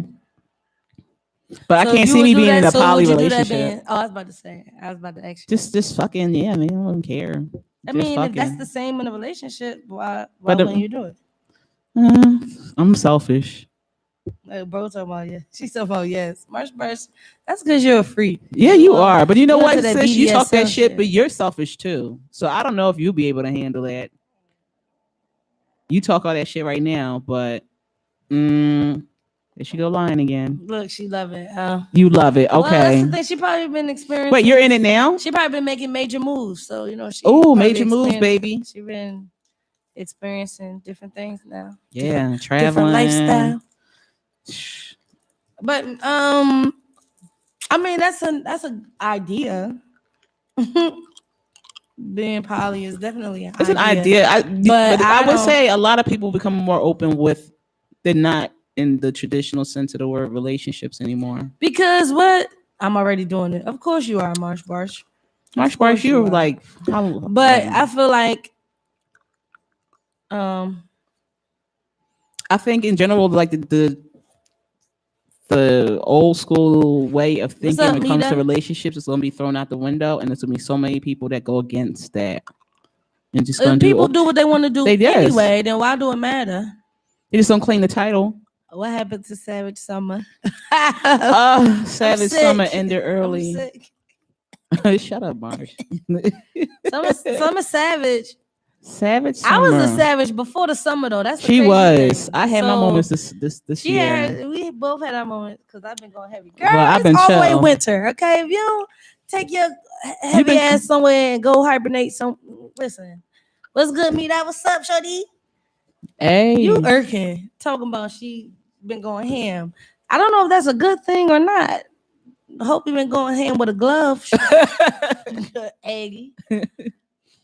But so I can't see me being in a poly relationship. I was about to say. I was about to ask you. Just fucking, yeah, man. I don't care. I mean, fucking. If that's the same in a relationship, why wouldn't you do it? I'm selfish. Like, bro, talking about yes. She's talking about yes. Marsh, that's because you're a freak. Yeah, you are. But you know what, sis? You talk that shit, but you're selfish too. So I don't know if you'll be able to handle that. You talk all that shit right now, but there she go lying again. Look, she love it. You love it. Okay. Well, that's the thing. She probably been experiencing. Wait, you're in it now? She probably been making major moves. So, you know, she. Oh, major moves, baby. She been experiencing different things now. Yeah, traveling. Different lifestyle. But I mean that's an idea. Being poly is definitely an it's idea. It's an idea. But I would say a lot of people become more open with they're not in the traditional sense of the word relationships anymore. Because what? I'm already doing it. Of course you are, Marsh Barsh. Marsh Barsh, you're like but I feel like I think in general, like the old school way of thinking when it comes to relationships is going to be thrown out the window, and there's going to be so many people that go against that. And just if people do what they want to do anyway, then why do it matter? They just don't claim the title. What happened to Savage Summer? Savage Summer ended early. Shut up, Marsh. Summer Savage. Savage Summer. I was a savage before the summer though. That's she was. Thing. I had my moments this year. We both had our moments because I've been going heavy. Girl, I've been always winter. Okay, if you don't take your heavy ass somewhere and go hibernate, listen. What's good, me? That what's up, shorty? Hey, you irking talking about she been going ham. I don't know if that's a good thing or not. I hope you been going ham with a glove, Aggie.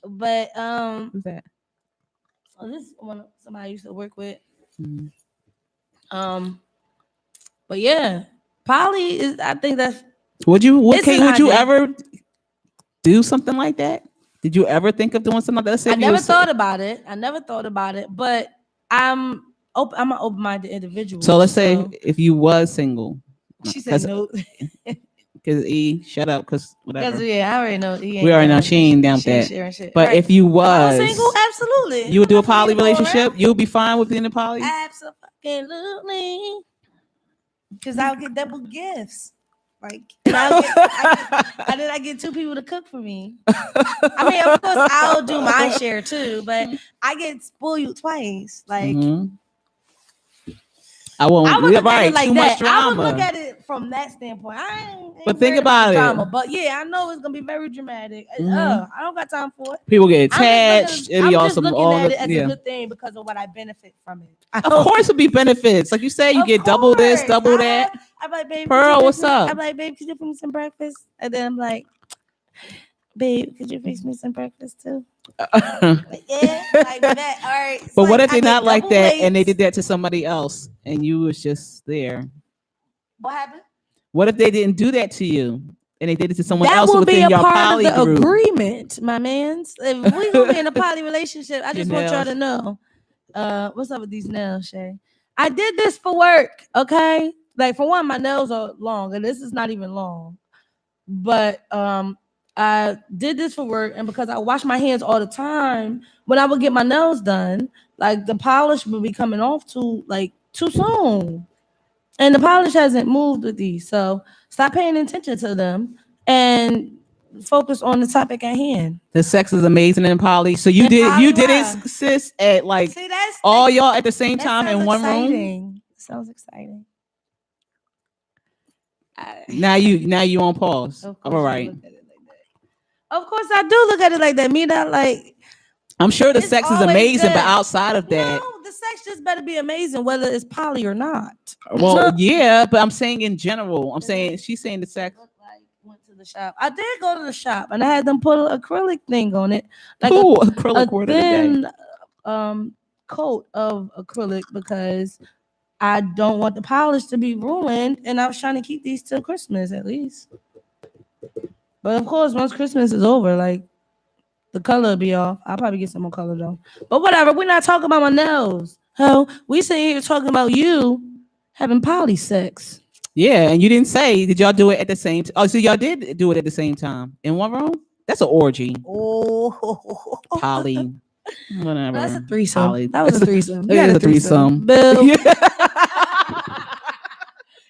But who's that? Oh, this is one somebody I used to work with. Mm-hmm. But yeah, poly is. I think that's. Would you ever do something like that? Did you ever think of doing something like that? I never thought about it. But I'm an open-minded individual. So let's say if you was single. She said no. Because shut up, because whatever. I already know. We already know she ain't down with that. But right. If you was single, absolutely. You would do a poly relationship? You would be fine with being a poly? Absolutely. Because I'll get double gifts. Like, I get two people to cook for me. I mean, of course, I'll do my share too, but I get spoiled twice. Like, I won't. Right, like too much drama. I would look at it from that standpoint. But think about drama, but yeah, I know it's gonna be very dramatic. I don't got time for it. People get attached. I'm just looking at it as a good thing because of what I benefit from it. Of course, it'll be benefits. Like you say, you get double this, double that. I'm like, babe, Pearl, what's up? I'm like, babe, could you fix me some breakfast? And then I'm like, babe, could you fix me some breakfast too? Yeah, like that. All right. But like, what if they're not like that and they did that to somebody else and you was just there? What happened? What if they didn't do that to you and they did it to someone else within your poly group? That would be a part of the agreement, my mans. If we gonna be in a poly relationship, I just want y'all to know. What's up with these nails, Shay? I did this for work, okay? Like for one, my nails are long, and this is not even long. But I did this for work, and because I wash my hands all the time, when I would get my nails done, like the polish would be coming off too soon. And the polish hasn't moved with these. So stop paying attention to them and focus on the topic at hand. The sex is amazing in poly. So you did sis at like all y'all at the same time in one room. Sounds exciting. Now you on pause. All right. Of course I do look at it like that. Me not like. I'm sure the sex is amazing, but outside of that, no, the sex just better be amazing, whether it's poly or not. Well, yeah, but I'm saying in general. She's saying the sex. Went to the shop. I did go to the shop, and I had them put an acrylic thing on it, like acrylic a thin coat of acrylic because I don't want the polish to be ruined, and I was trying to keep these till Christmas at least. But of course, once Christmas is over, like the color will be off. I'll probably get some more color though. But whatever, we're not talking about my nails. Hell, we sitting here talking about you having poly sex. Yeah, and you didn't say, did y'all do it at the same time? Oh, so y'all did do it at the same time in one room? That's an orgy. Oh, poly. Whatever. That's a threesome. Poly. That was a threesome. That is a threesome. Bill.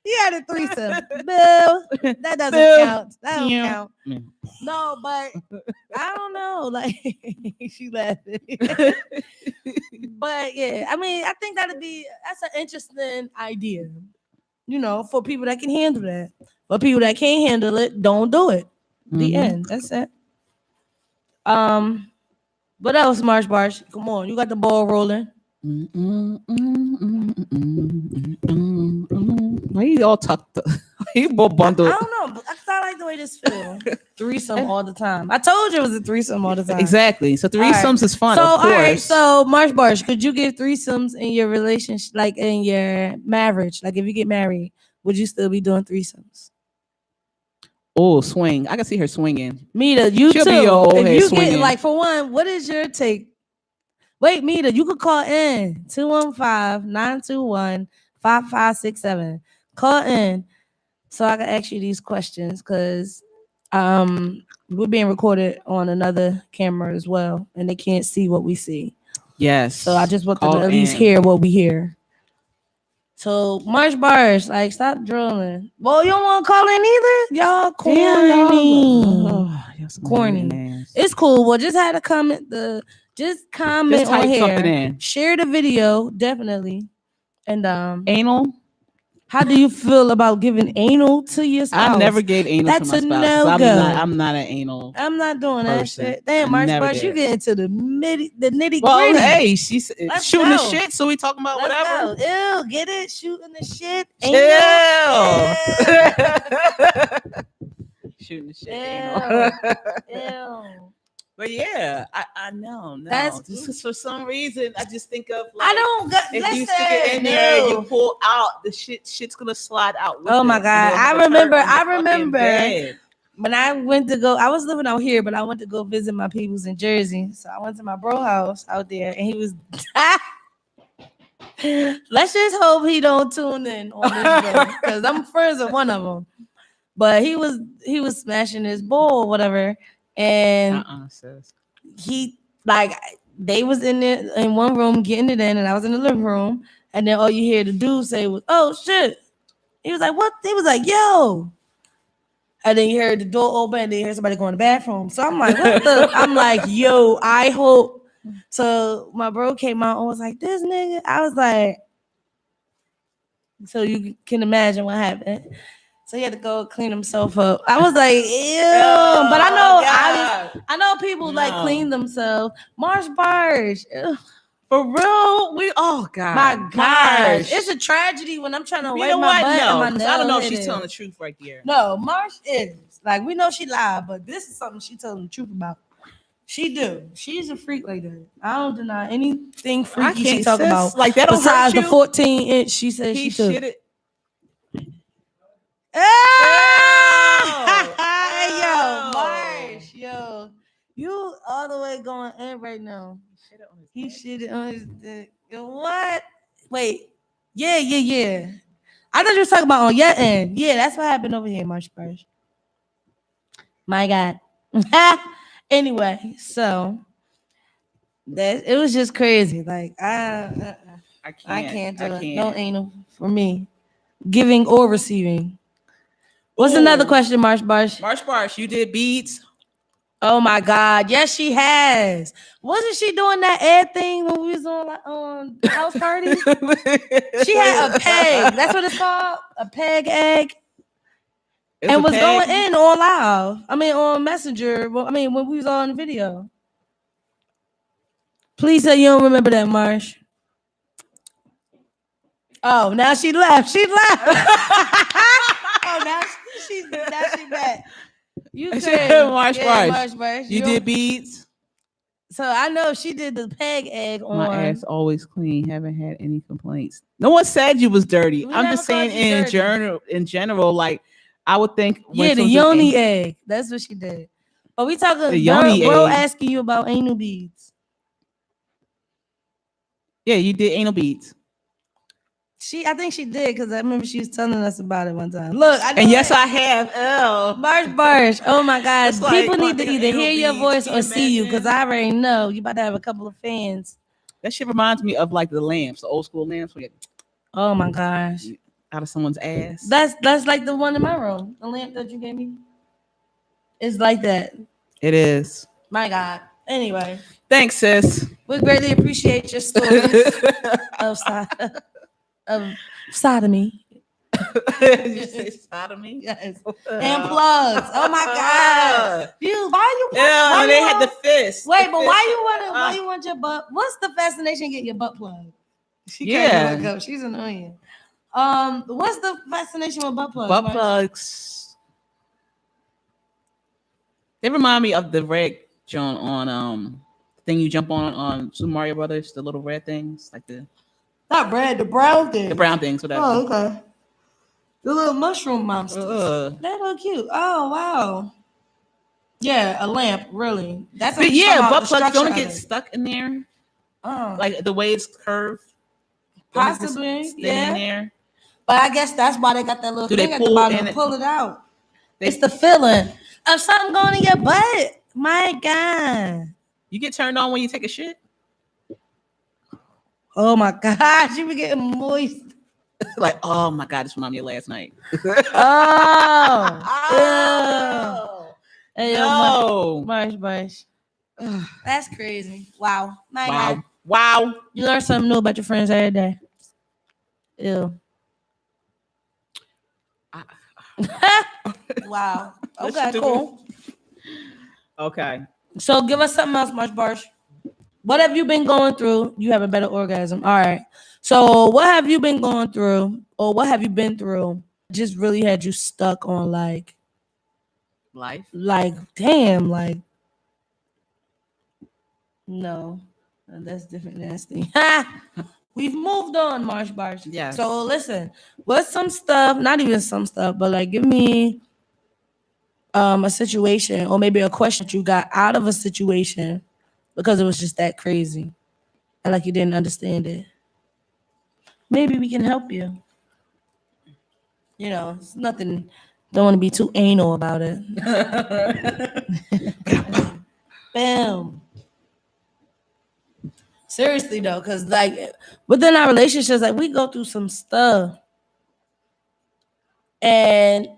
You had a threesome. Bill. That doesn't count. That don't count. No, but I don't know. Like, she laughing. But yeah, I mean, I think that's an interesting idea. You know, for people that can handle that. For people that can't handle it, don't do it. The end. That's it. What else, Marsh Barsh? Come on, you got the ball rolling. Why you all tucked? You both bundled. I don't know. I like the way this feels. Threesome all the time. I told you it was a threesome all the time. Exactly. So threesomes is fun. So of course. All right. So Marsh Barsh, could you give threesomes in your relationship, like in your marriage? Like if you get married, would you still be doing threesomes? Oh, swing! I can see her swinging. Mita, you too. If you get like for one, what is your take? Wait, Mita, you could call in 215-921-5567. Call in so I can ask you these questions because we're being recorded on another camera as well, and they can't see what we see. Yes. So I just want them to at least hear what we hear. So Marsh Bars, like stop drooling. Well, you don't want to call in either? Y'all corny. It's cool. Well, just had to comment just on here. Share the video, definitely. And anal. How do you feel about giving anal to your spouse? I never gave anal to my spouse. No-go. I'm not an anal. I'm not doing person. That shit. Damn, Marsh Bars, you get into the nitty gritty. Well, hey, she's shooting the shit, so we talking about whatever. Ew, get it? Shooting the shit. Shooting the shit. Ew. But yeah, I know. No. That's just for some reason I just think of like I don't got if you stick it in there and you pull out the shit's gonna slide out. Oh my god. I remember when I went to go, I was living out here, but I went to go visit my peoples in Jersey. So I went to my bro house out there and he was let's just hope he don't tune in on this show because I'm friends with one of them. But he was smashing his bowl or whatever. And he like they was in there in one room getting it in, and I was in the living room, and then all you hear the dude say was, "Oh shit!" He was like, "What?" He was like, "Yo," and then you heard the door open, and then you heard somebody go in the bathroom. So I'm like, "What the?" I'm like, "Yo, I hope." So my bro came out and was like, "This nigga," I was like, so you can imagine what happened. So he had to go clean himself up. I was like, ew. But I know people like clean themselves. Marsh Bars. Ew. For real? God. My gosh. It's a tragedy when I'm trying to wipe my butt and my nails. I don't know if she's telling the truth right there. No, Marsh is. Like, we know she lied, but this is something she's telling the truth about. She do. She's a freak like that. I don't deny anything freaky she talk about. Like that besides the 14-inch she said she took. Shit it. Hey, yo, Marsh, yo, you all the way going in right now. He shitted on his dick. Yo, what? Wait, yeah. I thought you were talking about on your end. Yeah, that's what happened over here, Marsh Bars. My God. Anyway, so it was just crazy. Like I can't do it. No anal for me, giving or receiving. What's another question, Marsh Bars? Marsh Bars, you did beads. Oh my God, yes, she has. Wasn't she doing that ad thing when we was on house party? She had a peg. That's what it's called, a peg egg. And was going in on live. I mean, on Messenger. Well, I mean, when we was on video. Please say you don't remember that, Marsh. Oh, now she left. Oh, now she back. You said Marsh Bars. You did beads. So I know she did the peg egg on. My ass always clean. Haven't had any complaints. No one said you was dirty. I'm just saying in general, like I would think. Yeah, the yoni egg. That's what she did. But we talking the yoni egg. Asking you about anal beads. Yeah, you did anal beads. I think she did because I remember she was telling us about it one time. Look, yes, I have. Oh, Marsh. Oh my God, people need to either hear your voice or see you because I already know you about to have a couple of fans. That shit reminds me of like the lamps, the old school lamps. Oh my gosh, out of someone's ass. That's like the one in my room. The lamp that you gave me. It's like that. It is. My God. Anyway, thanks, sis. We greatly appreciate your stories of sodomy. You say sodomy? Yes. And plugs. Oh my God. Why they had the fist. Wait, but why you want your butt? What's the fascination getting your butt plugged? She can't go. She's annoying. What's the fascination with butt plugs? Butt plugs. They remind me of the red John on thing you jump on Super Mario Brothers, the little red things, like the not red, the brown things. The brown things, whatever. Oh, okay. The little mushroom monsters. They look cute. Oh, wow. Yeah, a lamp, really. That's butt plugs don't get stuck in there. Like the way it's curved. Possibly, yeah. There. But I guess that's why they got that little thing at the bottom to pull it out. It's the feeling of something going in your butt. My God. You get turned on when you take a shit? Oh my gosh, you be getting moist. Like, oh my God, this reminded me of last night. Oh. Hey, no. Mush. That's crazy. Wow. My God. Wow. You learn something new about your friends every day. Ew. Wow. Okay, cool. Okay. So give us something else, Mush Barsh. What have you been going through? You have a better orgasm. All right. So what have you been going through, or what have you been through? Just really had you stuck on like life. Like, damn, like no. That's different nasty. We've moved on, Marsh Barsh. Yeah. So listen, what's some stuff, not even some stuff, but like give me a situation or maybe a question that you got out of a situation because it was just that crazy and like you didn't understand it. Maybe we can help you. You know, it's nothing. Don't want to be too anal about it. Bam. Seriously though, because like within our relationships, like we go through some stuff, and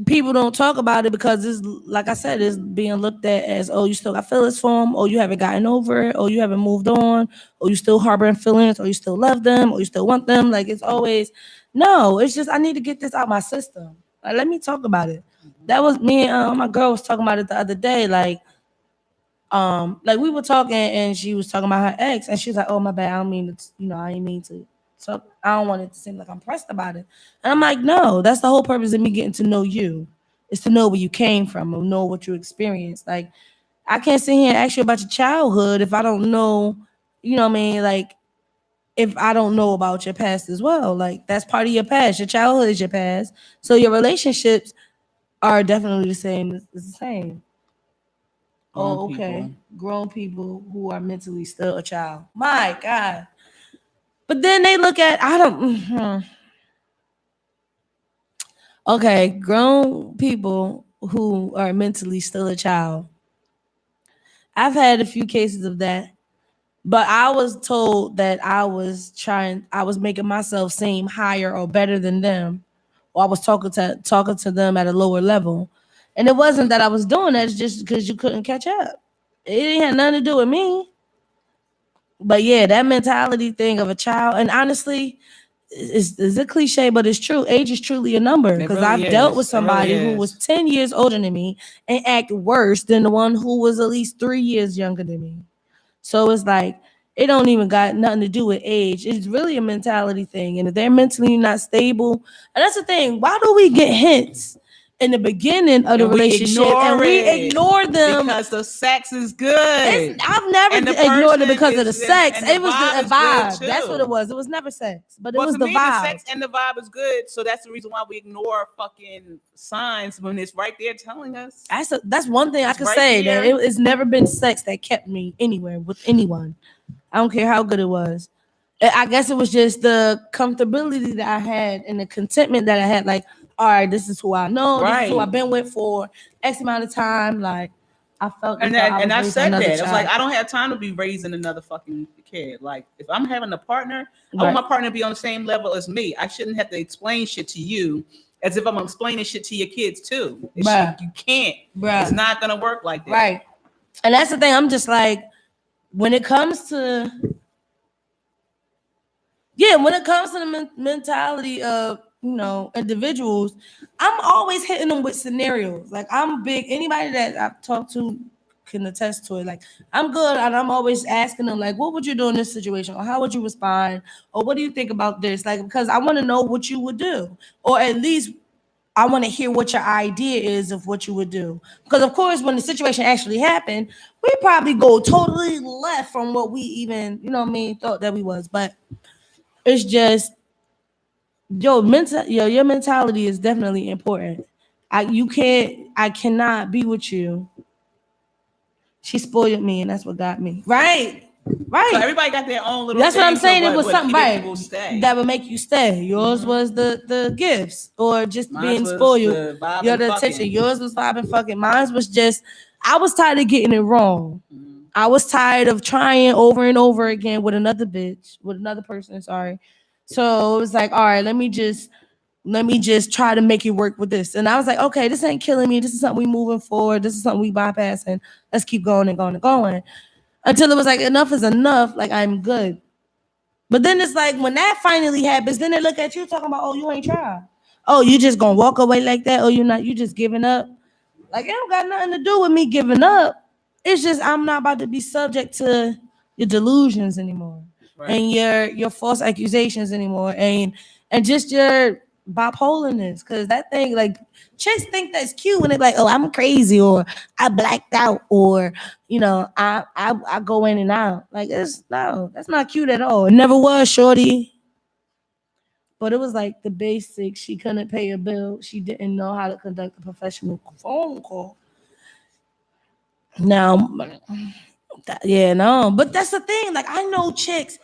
people don't talk about it because it's like I said, it's being looked at as, oh, you still got feelings for them, or you haven't gotten over it, or you haven't moved on, or you still harboring feelings, or you still love them, or you still want them. Like it's always no. It's just I need to get this out my system. Like, let me talk about it. That was me and my girl was talking about it the other day. Like we were talking and she was talking about her ex and she was like, oh my bad, I don't mean to, I didn't mean to talk. I don't want it to seem like I'm pressed about it. And I'm like, no, that's the whole purpose of me getting to know you, is to know where you came from or know what you experienced. Like I can't sit here and ask you about your childhood if I don't know, like if I don't know about your past as well. Like that's part of your past. Your childhood is your past. So your relationships are definitely the same. It's the same. Oh, okay. Grown people who are mentally still a child. My God. But then they look at, Okay, grown people who are mentally still a child. I've had a few cases of that. But I was told that I was making myself seem higher or better than them. Or I was talking to them at a lower level. And it wasn't that I was doing that, it's just because you couldn't catch up. It ain't had nothing to do with me. But yeah, that mentality thing of a child, and honestly, is a cliche, but it's true. Age is truly a number because I've dealt with somebody who was 10 years older than me and act worse than the one who was at least 3 years younger than me. So it's like, it don't even got nothing to do with age. It's really a mentality thing. And if they're mentally not stable, and that's the thing, why do we get hints in the beginning of the relationship and we ignore them because the sex is good? I've never ignored it because of the sex. It was the vibe. That's what it was. It was never sex, but it was the vibe. The sex and the vibe is good, so that's the reason why we ignore fucking signs when it's right there telling us. That's one thing I can say, that it's never been sex that kept me anywhere with anyone. I don't care how good it was. I guess it was just the comfortability that I had and the contentment that I had. Like, all right, this is who I know. Right. This is who I've been with for X amount of time. Like, I felt. And I said that. It's like, I don't have time to be raising another fucking kid. Like, if I'm having a partner, I want my partner to be on the same level as me. I shouldn't have to explain shit to you as if I'm explaining shit to your kids too. You can't. It's not going to work like that. Right. And that's the thing. I'm just like, when it comes to the mentality of, individuals, I'm always hitting them with scenarios. Like, I'm big. Anybody that I've talked to can attest to it. Like, I'm good, and I'm always asking them, like, what would you do in this situation? Or how would you respond? Or what do you think about this? Like, because I want to know what you would do. Or at least I want to hear what your idea is of what you would do. Because, of course, when the situation actually happened, we probably go totally left from what we even, thought that we was. But it's just, your mentality is definitely important. I cannot be with you. She spoiled me, and that's what got me. Right. Right. So everybody got their own little. That's what I'm saying. It was something right that would make you stay. Yours was the gifts or just being spoiled. You're the attention. Yours was vibing fucking. Mine was just I was tired of getting it wrong. I was tired of trying over and over again with another bitch, with another person. Sorry. So it was like, all right, let me just try to make it work with this. And I was like, okay, this ain't killing me. This is something we moving forward. This is something we bypassing. Let's keep going and going and going. Until it was like, enough is enough. Like, I'm good. But then it's like, when that finally happens, then they look at you talking about, oh, you ain't tried. Oh, you just gonna walk away like that? Oh, you just giving up? Like, it don't got nothing to do with me giving up. It's just, I'm not about to be subject to your delusions anymore. Right. And your false accusations anymore. And just your bipolarness. Because that thing, like, chicks think that's cute when they're like, oh, I'm crazy, or I blacked out, or I go in and out. Like, that's not cute at all. It never was, shorty. But it was like the basics. She couldn't pay a bill. She didn't know how to conduct a professional phone call. Now, no. But that's the thing. Like, I've known chicks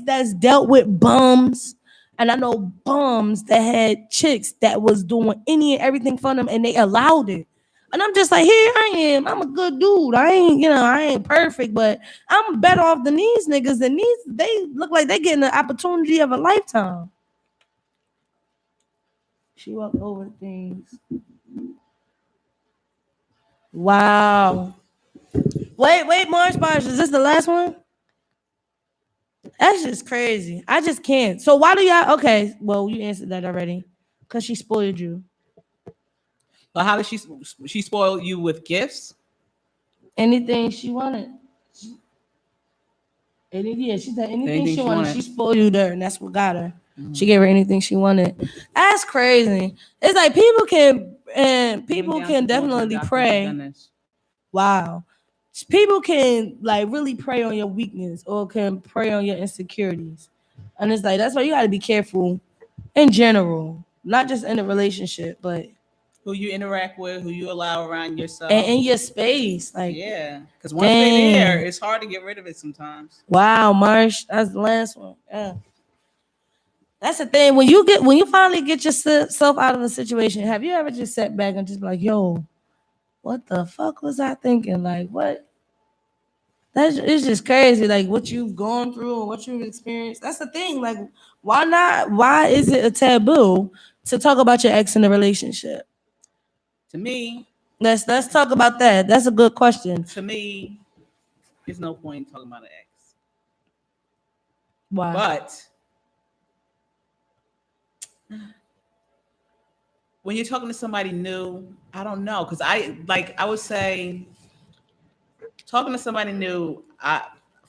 that's dealt with bums. And I know bums that had chicks that was doing any and everything for them, and they allowed it. And I'm just like, here I am. I'm a good dude. I ain't perfect, but I'm better off than these niggas. And they look like they getting the opportunity of a lifetime. She walked over things. Wow. Wait, Mars Bars, is this the last one? That's just crazy. I just can't. So why do y'all? Okay, well, you answered that already. Because she spoiled you. But how did she spoil you with gifts? Anything she wanted. She said anything she wanted. She spoiled you there, and that's what got her. Mm-hmm. She gave her anything she wanted. That's crazy. It's like people can definitely pray. Wow. People can like really prey on your weakness or can prey on your insecurities. And it's like, that's why you got to be careful in general, not just in a relationship, but who you interact with, who you allow around yourself. And in your space. Like, yeah. Because once they're there, it's hard to get rid of it sometimes. Wow, Marsh. That's the last one. Yeah. That's the thing. When you finally get yourself out of a situation, have you ever just sat back and just be like, yo, what the fuck was I thinking? Like, what? It's just crazy, like what you've gone through and what you've experienced. That's the thing. Like, why not? Why is it a taboo to talk about your ex in a relationship? To me, let's talk about that. That's a good question. To me, there's no point in talking about an ex. Why? But when you're talking to somebody new, I don't know, because I would say, talking to somebody new,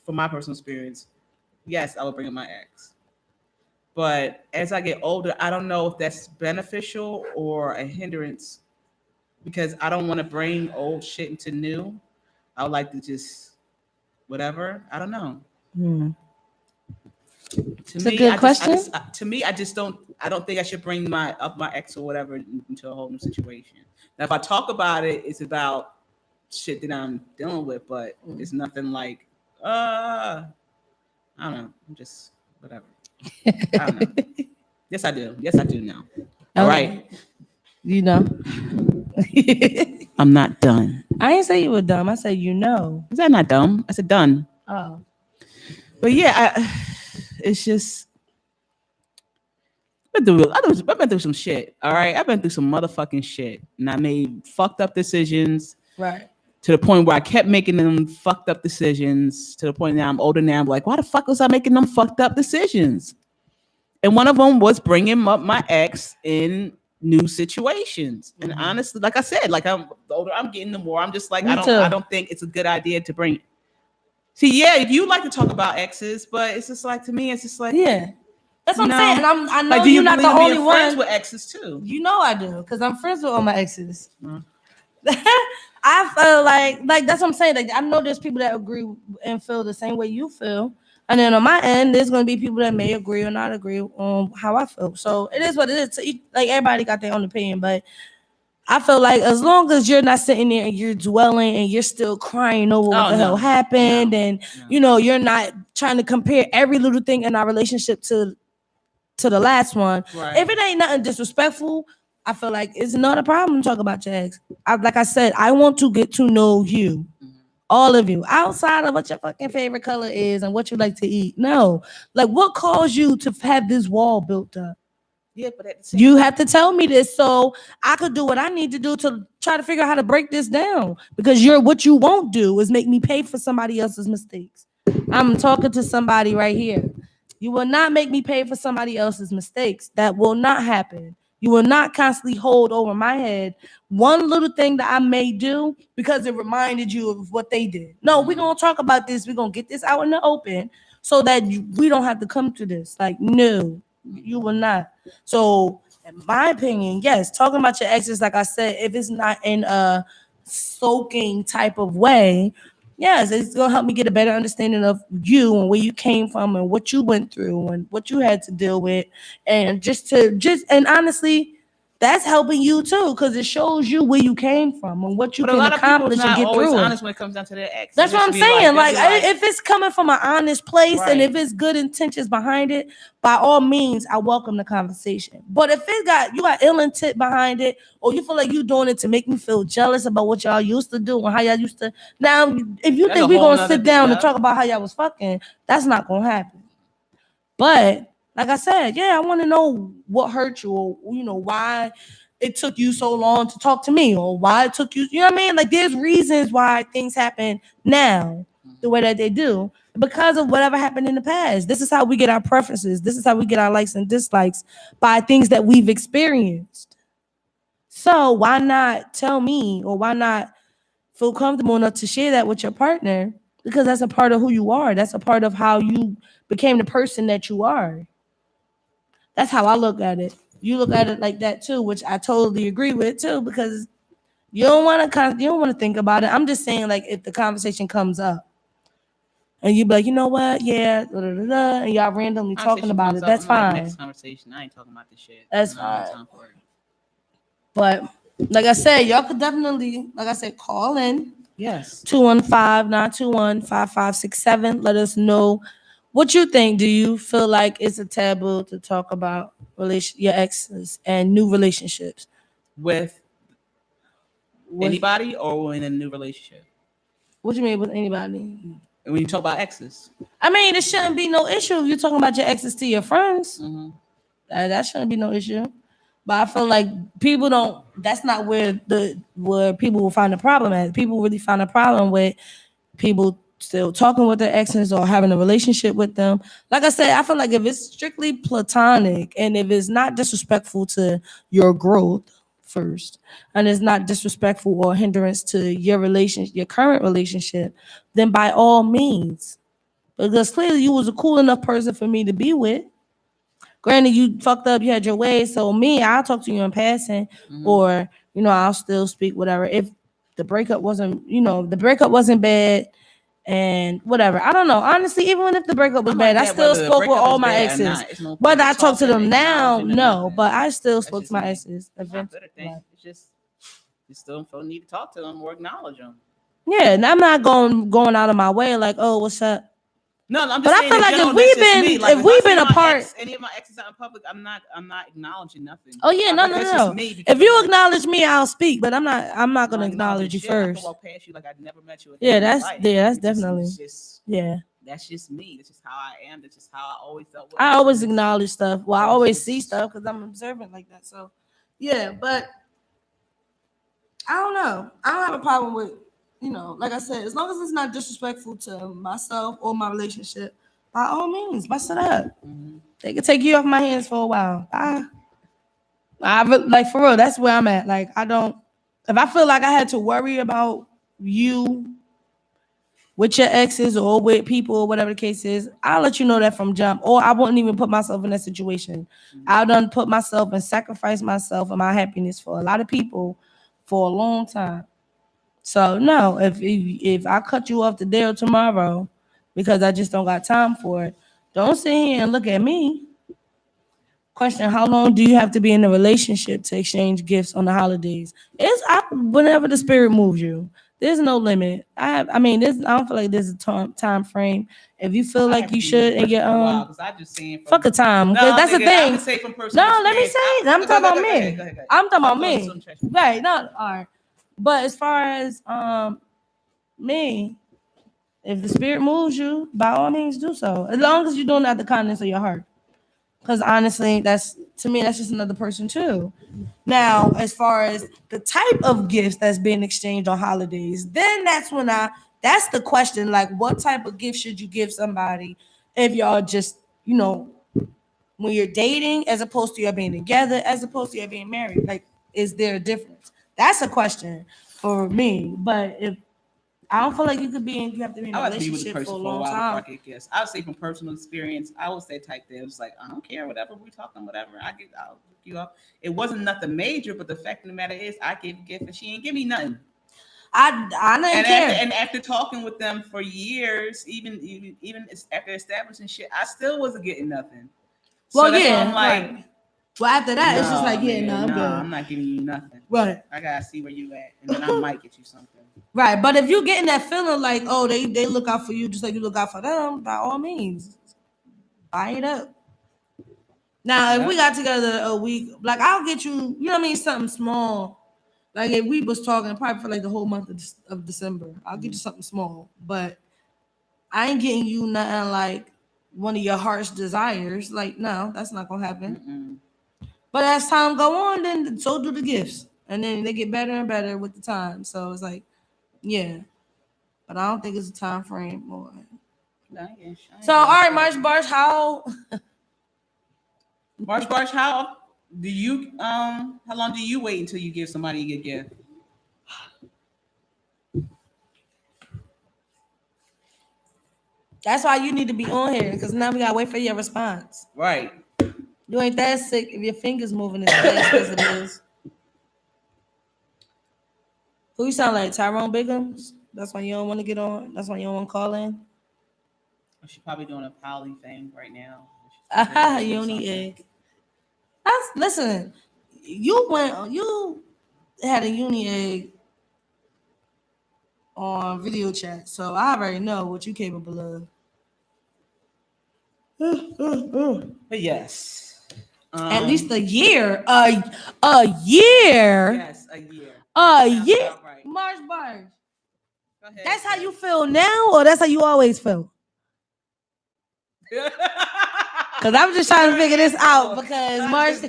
from my personal experience, yes, I would bring up my ex. But as I get older, I don't know if that's beneficial or a hindrance, because I don't want to bring old shit into new. I would like to just whatever. I don't know. It's a good question. I don't think I should bring my ex or whatever into a whole new situation. Now, if I talk about it, it's about shit that I'm dealing with, but it's nothing like I don't know. I'm just whatever. I don't know. Yes, I do now. All right. You know. I'm not done. I didn't say you were dumb. I said you know. Is that not dumb? I said done. Oh. But yeah, it's just I've been through some shit. All right. I've been through some motherfucking shit. And I made fucked up decisions. Right. To the point where I kept making them fucked up decisions. To the point now I'm older now. I'm like, why the fuck was I making them fucked up decisions? And one of them was bringing up my ex in new situations. And honestly, like I said, like the older I'm getting, the more I'm just like, I don't think it's a good idea to bring. See, yeah, you like to talk about exes, but it's just like, to me, it's just like, yeah, that's what I'm saying. And I know like, you're not the only one. Friends with exes too. You know I do, because I'm friends with all my exes. I feel like that's what I'm saying. Like, I know there's people that agree and feel the same way you feel. And then on my end, there's going to be people that may agree or not agree on how I feel. So it is what it is. Like, everybody got their own opinion, but I feel like as long as you're not sitting there and you're dwelling and you're still crying over what the hell happened, and you're not trying to compare every little thing in our relationship to the last one. Right. If it ain't nothing disrespectful, I feel like it's not a problem to talk about your ex. Like I said, I want to get to know you. All of you, outside of what your fucking favorite color is and what you like to eat. No, like what caused you to have this wall built up? Yeah, but you have to tell me this so I could do what I need to do to try to figure out how to break this down. Because what you won't do is make me pay for somebody else's mistakes. I'm talking to somebody right here. You will not make me pay for somebody else's mistakes. That will not happen. You will not constantly hold over my head one little thing that I may do because it reminded you of what they did. No, we're going to talk about this. We're going to get this out in the open so that we don't have to come to this. Like, no, you will not. So, in my opinion, yes, talking about your exes, like I said, if it's not in a soaking type of way, yes, it's gonna help me get a better understanding of you and where you came from and what you went through and what you had to deal with, and and honestly, that's helping you too because it shows you where you came from and what you can accomplish and get through. Honest when it comes down to their ex. That's what I'm saying. Like if it's coming from an honest place and if it's good intentions behind it, by all means, I welcome the conversation. But if you got ill intent behind it, or you feel like you doing it to make me feel jealous about what y'all used to do and how y'all used to, now if you think we're gonna sit down and talk about how y'all was fucking, that's not gonna happen. But like I said, yeah, I want to know what hurt you, or why it took you so long to talk to me, or why it took you. You know what I mean? Like there's reasons why things happen now the way that they do because of whatever happened in the past. This is how we get our preferences. This is how we get our likes and dislikes by things that we've experienced. So why not tell me, or why not feel comfortable enough to share that with your partner? Because that's a part of who you are. That's a part of how you became the person that you are. That's how I look at it. You look at it like that too, which I totally agree with too, because you don't want to think about it. I'm just saying, like, if the conversation comes up and you be like, you know what, yeah, da, da, da, da, and y'all randomly talking about it, that's fine. Next conversation, I ain't talking about this shit. That's fine. But like I said, y'all could definitely, like I said, call in. Yes. 215-921-5567. Let us know what you think. Do you feel like it's a taboo to talk about your exes and new relationships? With anybody or in a new relationship? What do you mean with anybody? When you talk about exes. I mean, it shouldn't be no issue if you're talking about your exes to your friends. Mm-hmm. That shouldn't be no issue. But I feel like people don't. That's not where people will find the problem at. People really find a problem with people still talking with their exes or having a relationship with them. Like I said, I feel like if it's strictly platonic and if it's not disrespectful to your growth first, and it's not disrespectful or hindrance to your current relationship, then by all means, because clearly you was a cool enough person for me to be with. Granted, you fucked up, you had your way. So I'll talk to you in passing, or I'll still speak, whatever. If the breakup wasn't bad and whatever. I don't know. Honestly, even if the breakup was bad, I still spoke with all my exes. Whether I talk to them now, no. But I still spoke to my exes. It's just you still don't need to talk to them or acknowledge them. Yeah, and I'm not going out of my way like, oh, what's up? No, I'm just saying. But I feel like if we've been apart, any of my exes out in public, I'm not acknowledging nothing. Oh yeah, no. If you acknowledge me, I'll speak, but I'm not gonna acknowledge you first. I walk past you like I never met you. That's definitely. That's just me. That's just how I am. That's just how I always felt. I always acknowledge stuff. Well, I always see stuff because I'm observant like that. So, yeah, but I don't know. I don't have a problem with. Like I said, as long as it's not disrespectful to myself or my relationship, by all means, bust it up. Mm-hmm. They can take you off my hands for a while. I like, for real, that's where I'm at. Like, if I feel like I had to worry about you with your exes or with people or whatever the case is, I'll let you know that from jump. Or I wouldn't even put myself in that situation. Mm-hmm. I've done put myself and sacrifice myself and my happiness for a lot of people for a long time. So no, if I cut you off today or tomorrow because I just don't got time for it, don't sit here and look at me. Question: how long do you have to be in a relationship to exchange gifts on the holidays? Whenever the spirit moves you. There's no limit. I don't feel like there's a time frame. If you feel like you should and get I just saying fuck a time. No, that's the thing. I say from personal No, let me say. I'm talking about me. Go ahead. I'm talking about me. Right? No, all right. But as far as me, if the spirit moves you, by all means do so. As long as you're doing it out the kindness of your heart. Because honestly, that's just another person too. Now, as far as the type of gifts that's being exchanged on holidays, then that's the question. Like, what type of gift should you give somebody if y'all just, when you're dating, as opposed to y'all being together, as opposed to y'all being married? Like, is there a difference? That's a question for me. But if I don't feel like you have to be in a relationship for a long time. I would say from personal experience, I would say type that. It was like, I don't care, whatever we talking, whatever. I'll hook you up. It wasn't nothing major, but the fact of the matter is, I gave a gift and she ain't give me nothing. I didn't care. And after talking with them for years, even after establishing shit, I still wasn't getting nothing. Well, so I'm like. Right. Well, after that, it's just like, I'm not giving you nothing. Right. I gotta see where you at, and then I might get you something. Right, but if you're getting that feeling like, oh, they look out for you just like you look out for them, by all means, buy it up. Now, if we got together a week, like I'll get you, something small. Like if we was talking probably for like the whole month of December, I'll get you something small. But I ain't getting you nothing like one of your heart's desires. Like, no, that's not gonna happen. Mm-mm. But as time go on, then so do the gifts, and then they get better and better with the time. So it's like. Yeah, but I don't think it's a time frame or. So all right, March Barsh, how? March Barsh, how do you how long do you wait until you give somebody a good gift? That's why you need to be on here, because now we gotta wait for your response. Right. You ain't that sick if your fingers moving as fast as it is. Who you sound like? Tyrone Biggums? That's why you don't want to get on. That's why you don't want to call in. She's probably doing a poly thing right now. Uni egg. Listen. You had a uni egg on video chat, so I already know what you're capable of. But yes, at least a year. A year. Yes, a year. A year. Right. March Barge. That's how you feel now, or that's how you always feel? Because I'm just trying to figure this out. Because March,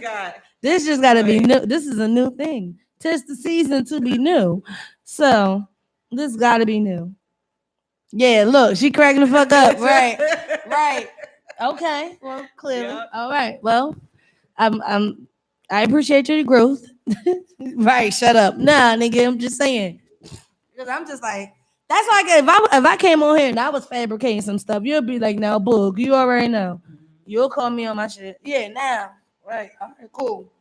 this just got to be new. This is a new thing. 'Tis the season to be new, so this got to be new. Yeah, look, she cracking the fuck up. Right, right. Okay, well, clearly, yep. All right. Well, I appreciate your growth. Right, shut up. Nah, nigga, I'm just saying. Because I'm just like, that's why if I came on here and I was fabricating some stuff, you'll be like, now, Boog, you already know. You'll call me on my shit. Yeah, now. Right. All right, cool.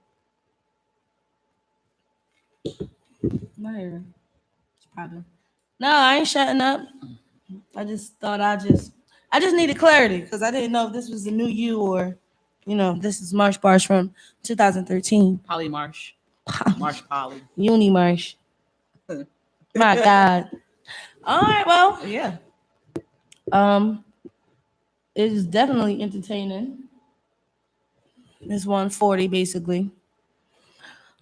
No, I ain't shutting up. I just thought I just needed clarity because I didn't know if this was the new you or, this is Marsh Barsh from 2013. Polly Marsh. Marsh Polly. Uni Marsh. My God. All right, well, yeah. It is definitely entertaining. It's 1:40 basically.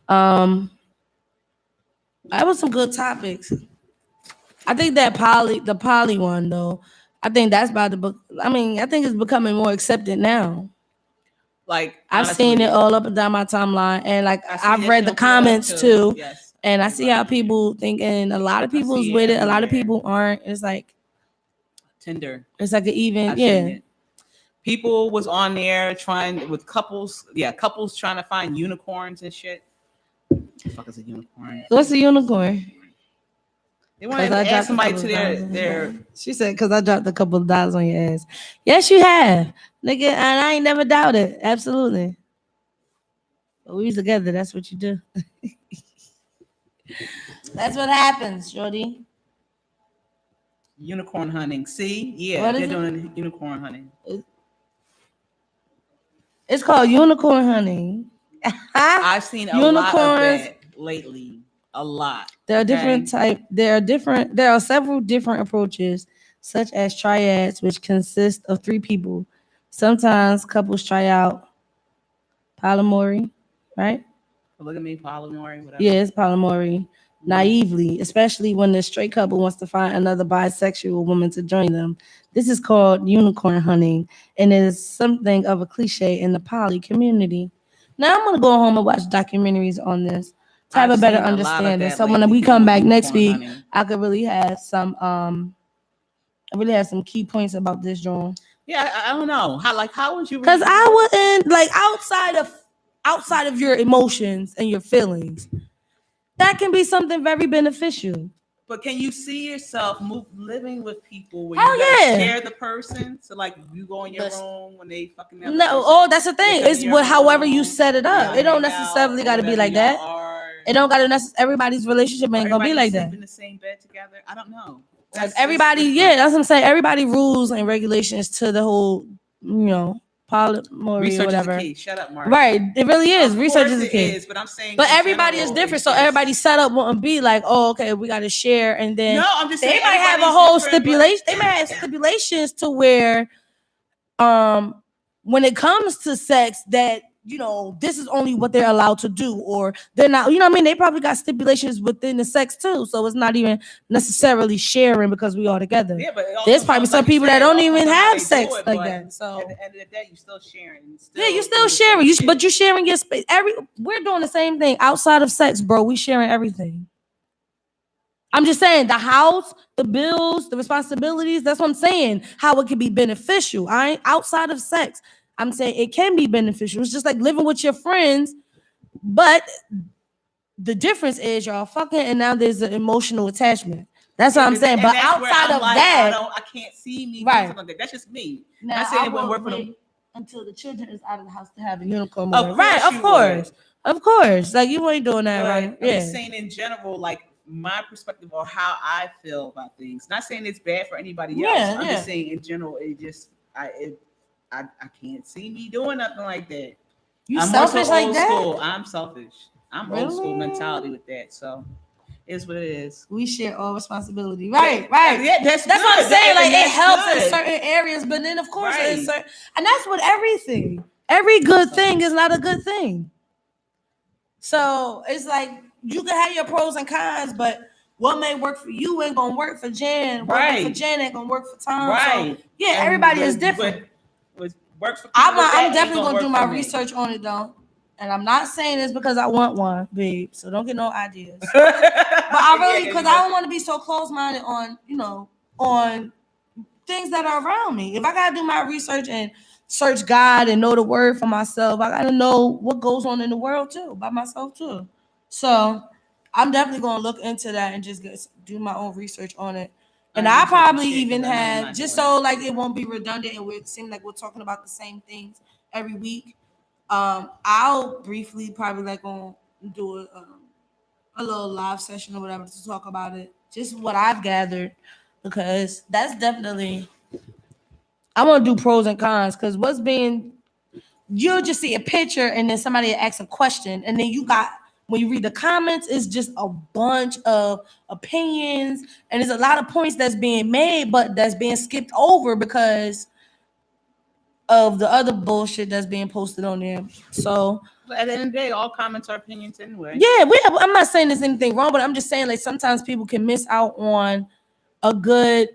That was some good topics. I think that the poly one though, I think that's about to book. I think it's becoming more accepted now. Like I've seen it all up and down my timeline, and like I've read the comments too. Yes. And I see how people thinking. A lot of people's with it. A lot of people aren't. It's like Tinder. It's like an even, People was on there trying with couples. Yeah, couples trying to find unicorns and shit. What the fuck is a unicorn? What's a unicorn? They want to add somebody to their. She said, "Because I dropped a couple of dollars on your ass." Yes, you have, nigga, and I ain't never doubted. Absolutely. But we was together. That's what you do. That's what happens, shorty. Unicorn hunting. See, yeah, they're doing unicorn hunting. It's called unicorn honey. I've seen a lot of that lately. A lot. There are different type. There are several different approaches, such as triads, which consist of 3 people. Sometimes couples try out polyamory, right? Look at me, polyamory, whatever. Yeah, it's polyamory. Naively, especially when the straight couple wants to find another bisexual woman to join them. This is called unicorn hunting, and it is something of a cliche in the poly community. Now I'm gonna go home and watch documentaries on this to have a better understanding. So when we come back next week, I could really have some I really have some key points about this, John. Yeah, I don't know how would you? Because I wouldn't like outside of your emotions and your feelings. That can be something very beneficial. But can you see yourself living with people where you gotta share the person? So like you go in your room when they fucking that's the thing. It's however you set it up. It don't necessarily gotta be like that. It don't gotta necessarily everybody's relationship ain't gonna be like that. In the same bed together. I don't know. Like everybody, that's what I'm saying. Everybody rules and regulations to the whole, polyamory research or whatever. Is the key. Shut up, Mark. Right, it really is. Research is the key. But I'm saying, but everybody is different, so everybody's setup wouldn't be like, oh, okay, we got to share, and then no, I'm just saying they might have a whole stipulation. They might have stipulations to where, when it comes to sex, that this is only what they're allowed to do, or they're not. You know what I mean? They probably got stipulations within the sex too, so it's not even necessarily sharing because we all together. Yeah, but there's probably some people that don't even have sex like that. So at the end of the day, you're still sharing. You're still sharing. But you're sharing your space. We're doing the same thing outside of sex, bro. We sharing everything. I'm just saying the house, the bills, the responsibilities. That's what I'm saying. How it can be beneficial. I ain't outside of sex. I'm saying it can be beneficial. It's just like living with your friends, but the difference is y'all fucking and now there's an emotional attachment. That's what I'm saying. But outside of that, I can't see me right. Doing something like that. That's just me. Now, I saying it wouldn't work for them until the children is out of the house to have a unicorn moment. Right, of course. Like you ain't doing that, right? I'm just saying in general, like my perspective or how I feel about things. Not saying it's bad for anybody else. I'm just saying in general, it just I can't see me doing nothing like that. I'm selfish like that? School. I'm selfish. I'm old school mentality with that. So it's what it is. We share all responsibility. Right. Yeah, that's what I'm saying. Like it helps in certain areas, but then of course and that's what every good thing is not a good thing. So it's like you can have your pros and cons, but what may work for you ain't gonna work for Jan. What work for Jan ain't gonna work for Tom. Right. So, yeah, everybody is different. Works for I'm definitely gonna do my research on it though, and I'm not saying this because I want one, babe. So don't get no ideas. But I really, because I don't want to be so close-minded on on things that are around me. If I gotta do my research and search God and know the word for myself, I gotta know what goes on in the world too, by myself too. So I'm definitely gonna look into that and just do my own research on it. And I probably even have, just so like it won't be redundant and it seem like we're talking about the same things every week. I'll briefly probably like gonna do a little live session or whatever to talk about it. Just what I've gathered, because that's definitely I want to do pros and cons, because you'll just see a picture and then somebody asks a question and then when you read the comments, it's just a bunch of opinions and there's a lot of points that's being made, but that's being skipped over because of the other bullshit that's being posted on there. So at the end of the day, all comments are opinions anyway. Yeah, I'm not saying there's anything wrong, but I'm just saying like sometimes people can miss out on a good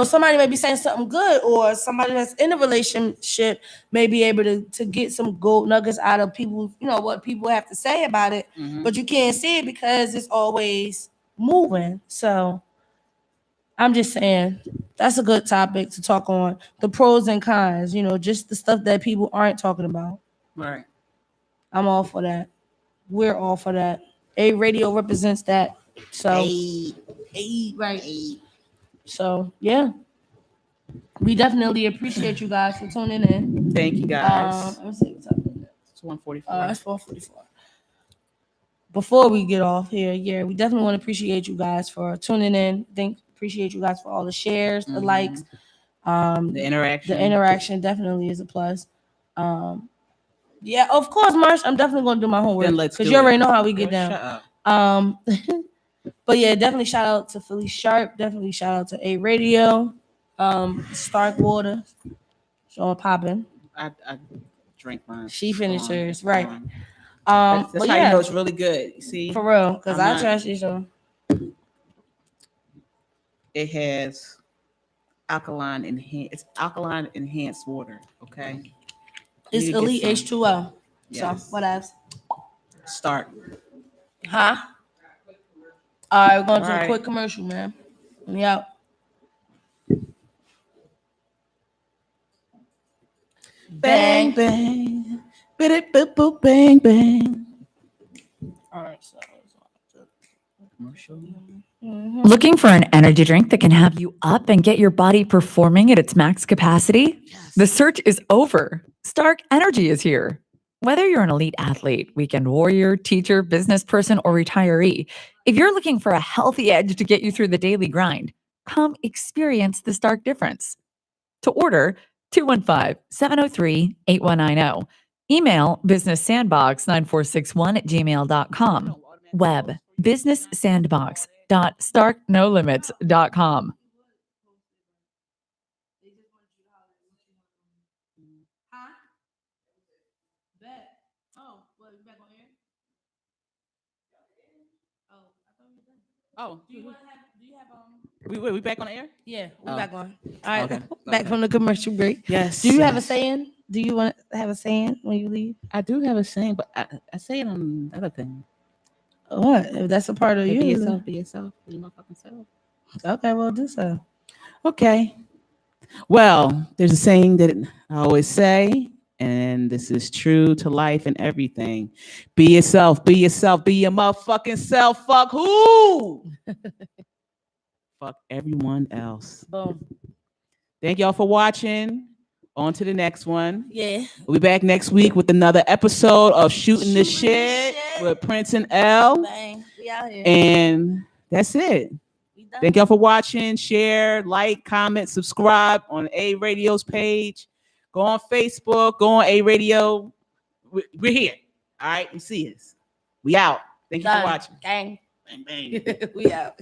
somebody may be saying something good, or somebody that's in a relationship may be able to get some gold nuggets out of people, what people have to say about it, but you can't see it because it's always moving. So I'm just saying that's a good topic to talk on, the pros and cons, just the stuff that people aren't talking about. Right. I'm all for that. We're all for that. A radio represents that. So, right. So, yeah. We definitely appreciate you guys for tuning in. Thank you, guys. Let me see what's happening. It's 1:44. That's 1:44. Before we get off here, we definitely want to appreciate you guys for tuning in. Appreciate you guys for all the shares, the likes, the interaction. The interaction definitely is a plus. Yeah, of course, Marsh. I'm definitely gonna do my homework because you already know how we get down. But yeah, definitely shout out to Philly Sharp. Definitely shout out to A Radio, Stark Water. So popping. I drink mine. She finished hers, right? That's but how yeah, you know it's really good. You see, for real, because I trust you. So it has alkaline enhanced water. Okay, it's Elite H2O. Yes. So what else? Start. Huh? All right, we're going to a quick commercial, man. Yep. Bang bang, bang boop bang bang. All right, so commercial. Looking for an energy drink that can have you up and get your body performing at its max capacity? Yes. The search is over. Stark Energy is here. Whether you're an elite athlete, weekend warrior, teacher, business person, or retiree, if you're looking for a healthy edge to get you through the daily grind, come experience the Stark difference. To order, 215-703-8190. Email businesssandbox9461@gmail.com. Web businesssandbox.starknolimits.com. Oh, do you have we back on the air? Yeah, we're back on. All right, okay. Back from the commercial break. Yes. Do you have a saying? Do you want to have a saying when you leave? I do have a saying, but I say it on the other thing. What? If that's a part of you. Be yourself. Be yourself. Be your motherfucking self. Okay, well, do so. Okay. Well, there's a saying that I always say, and this is true to life and everything. Be yourself. Be yourself. Be your motherfucking self. Fuck who? Fuck everyone else. Boom. Thank y'all for watching. On to the next one. Yeah. We'll be back next week with another episode of Shooting the Shit with Prince and L. Bang. We out here. And that's it. Thank y'all for watching. Share, like, comment, subscribe on A Radio's page. Go on Facebook. Go on A Radio. We're here. All right. You see us. We out. Thank you for watching. Gang. Bang, bang. We out.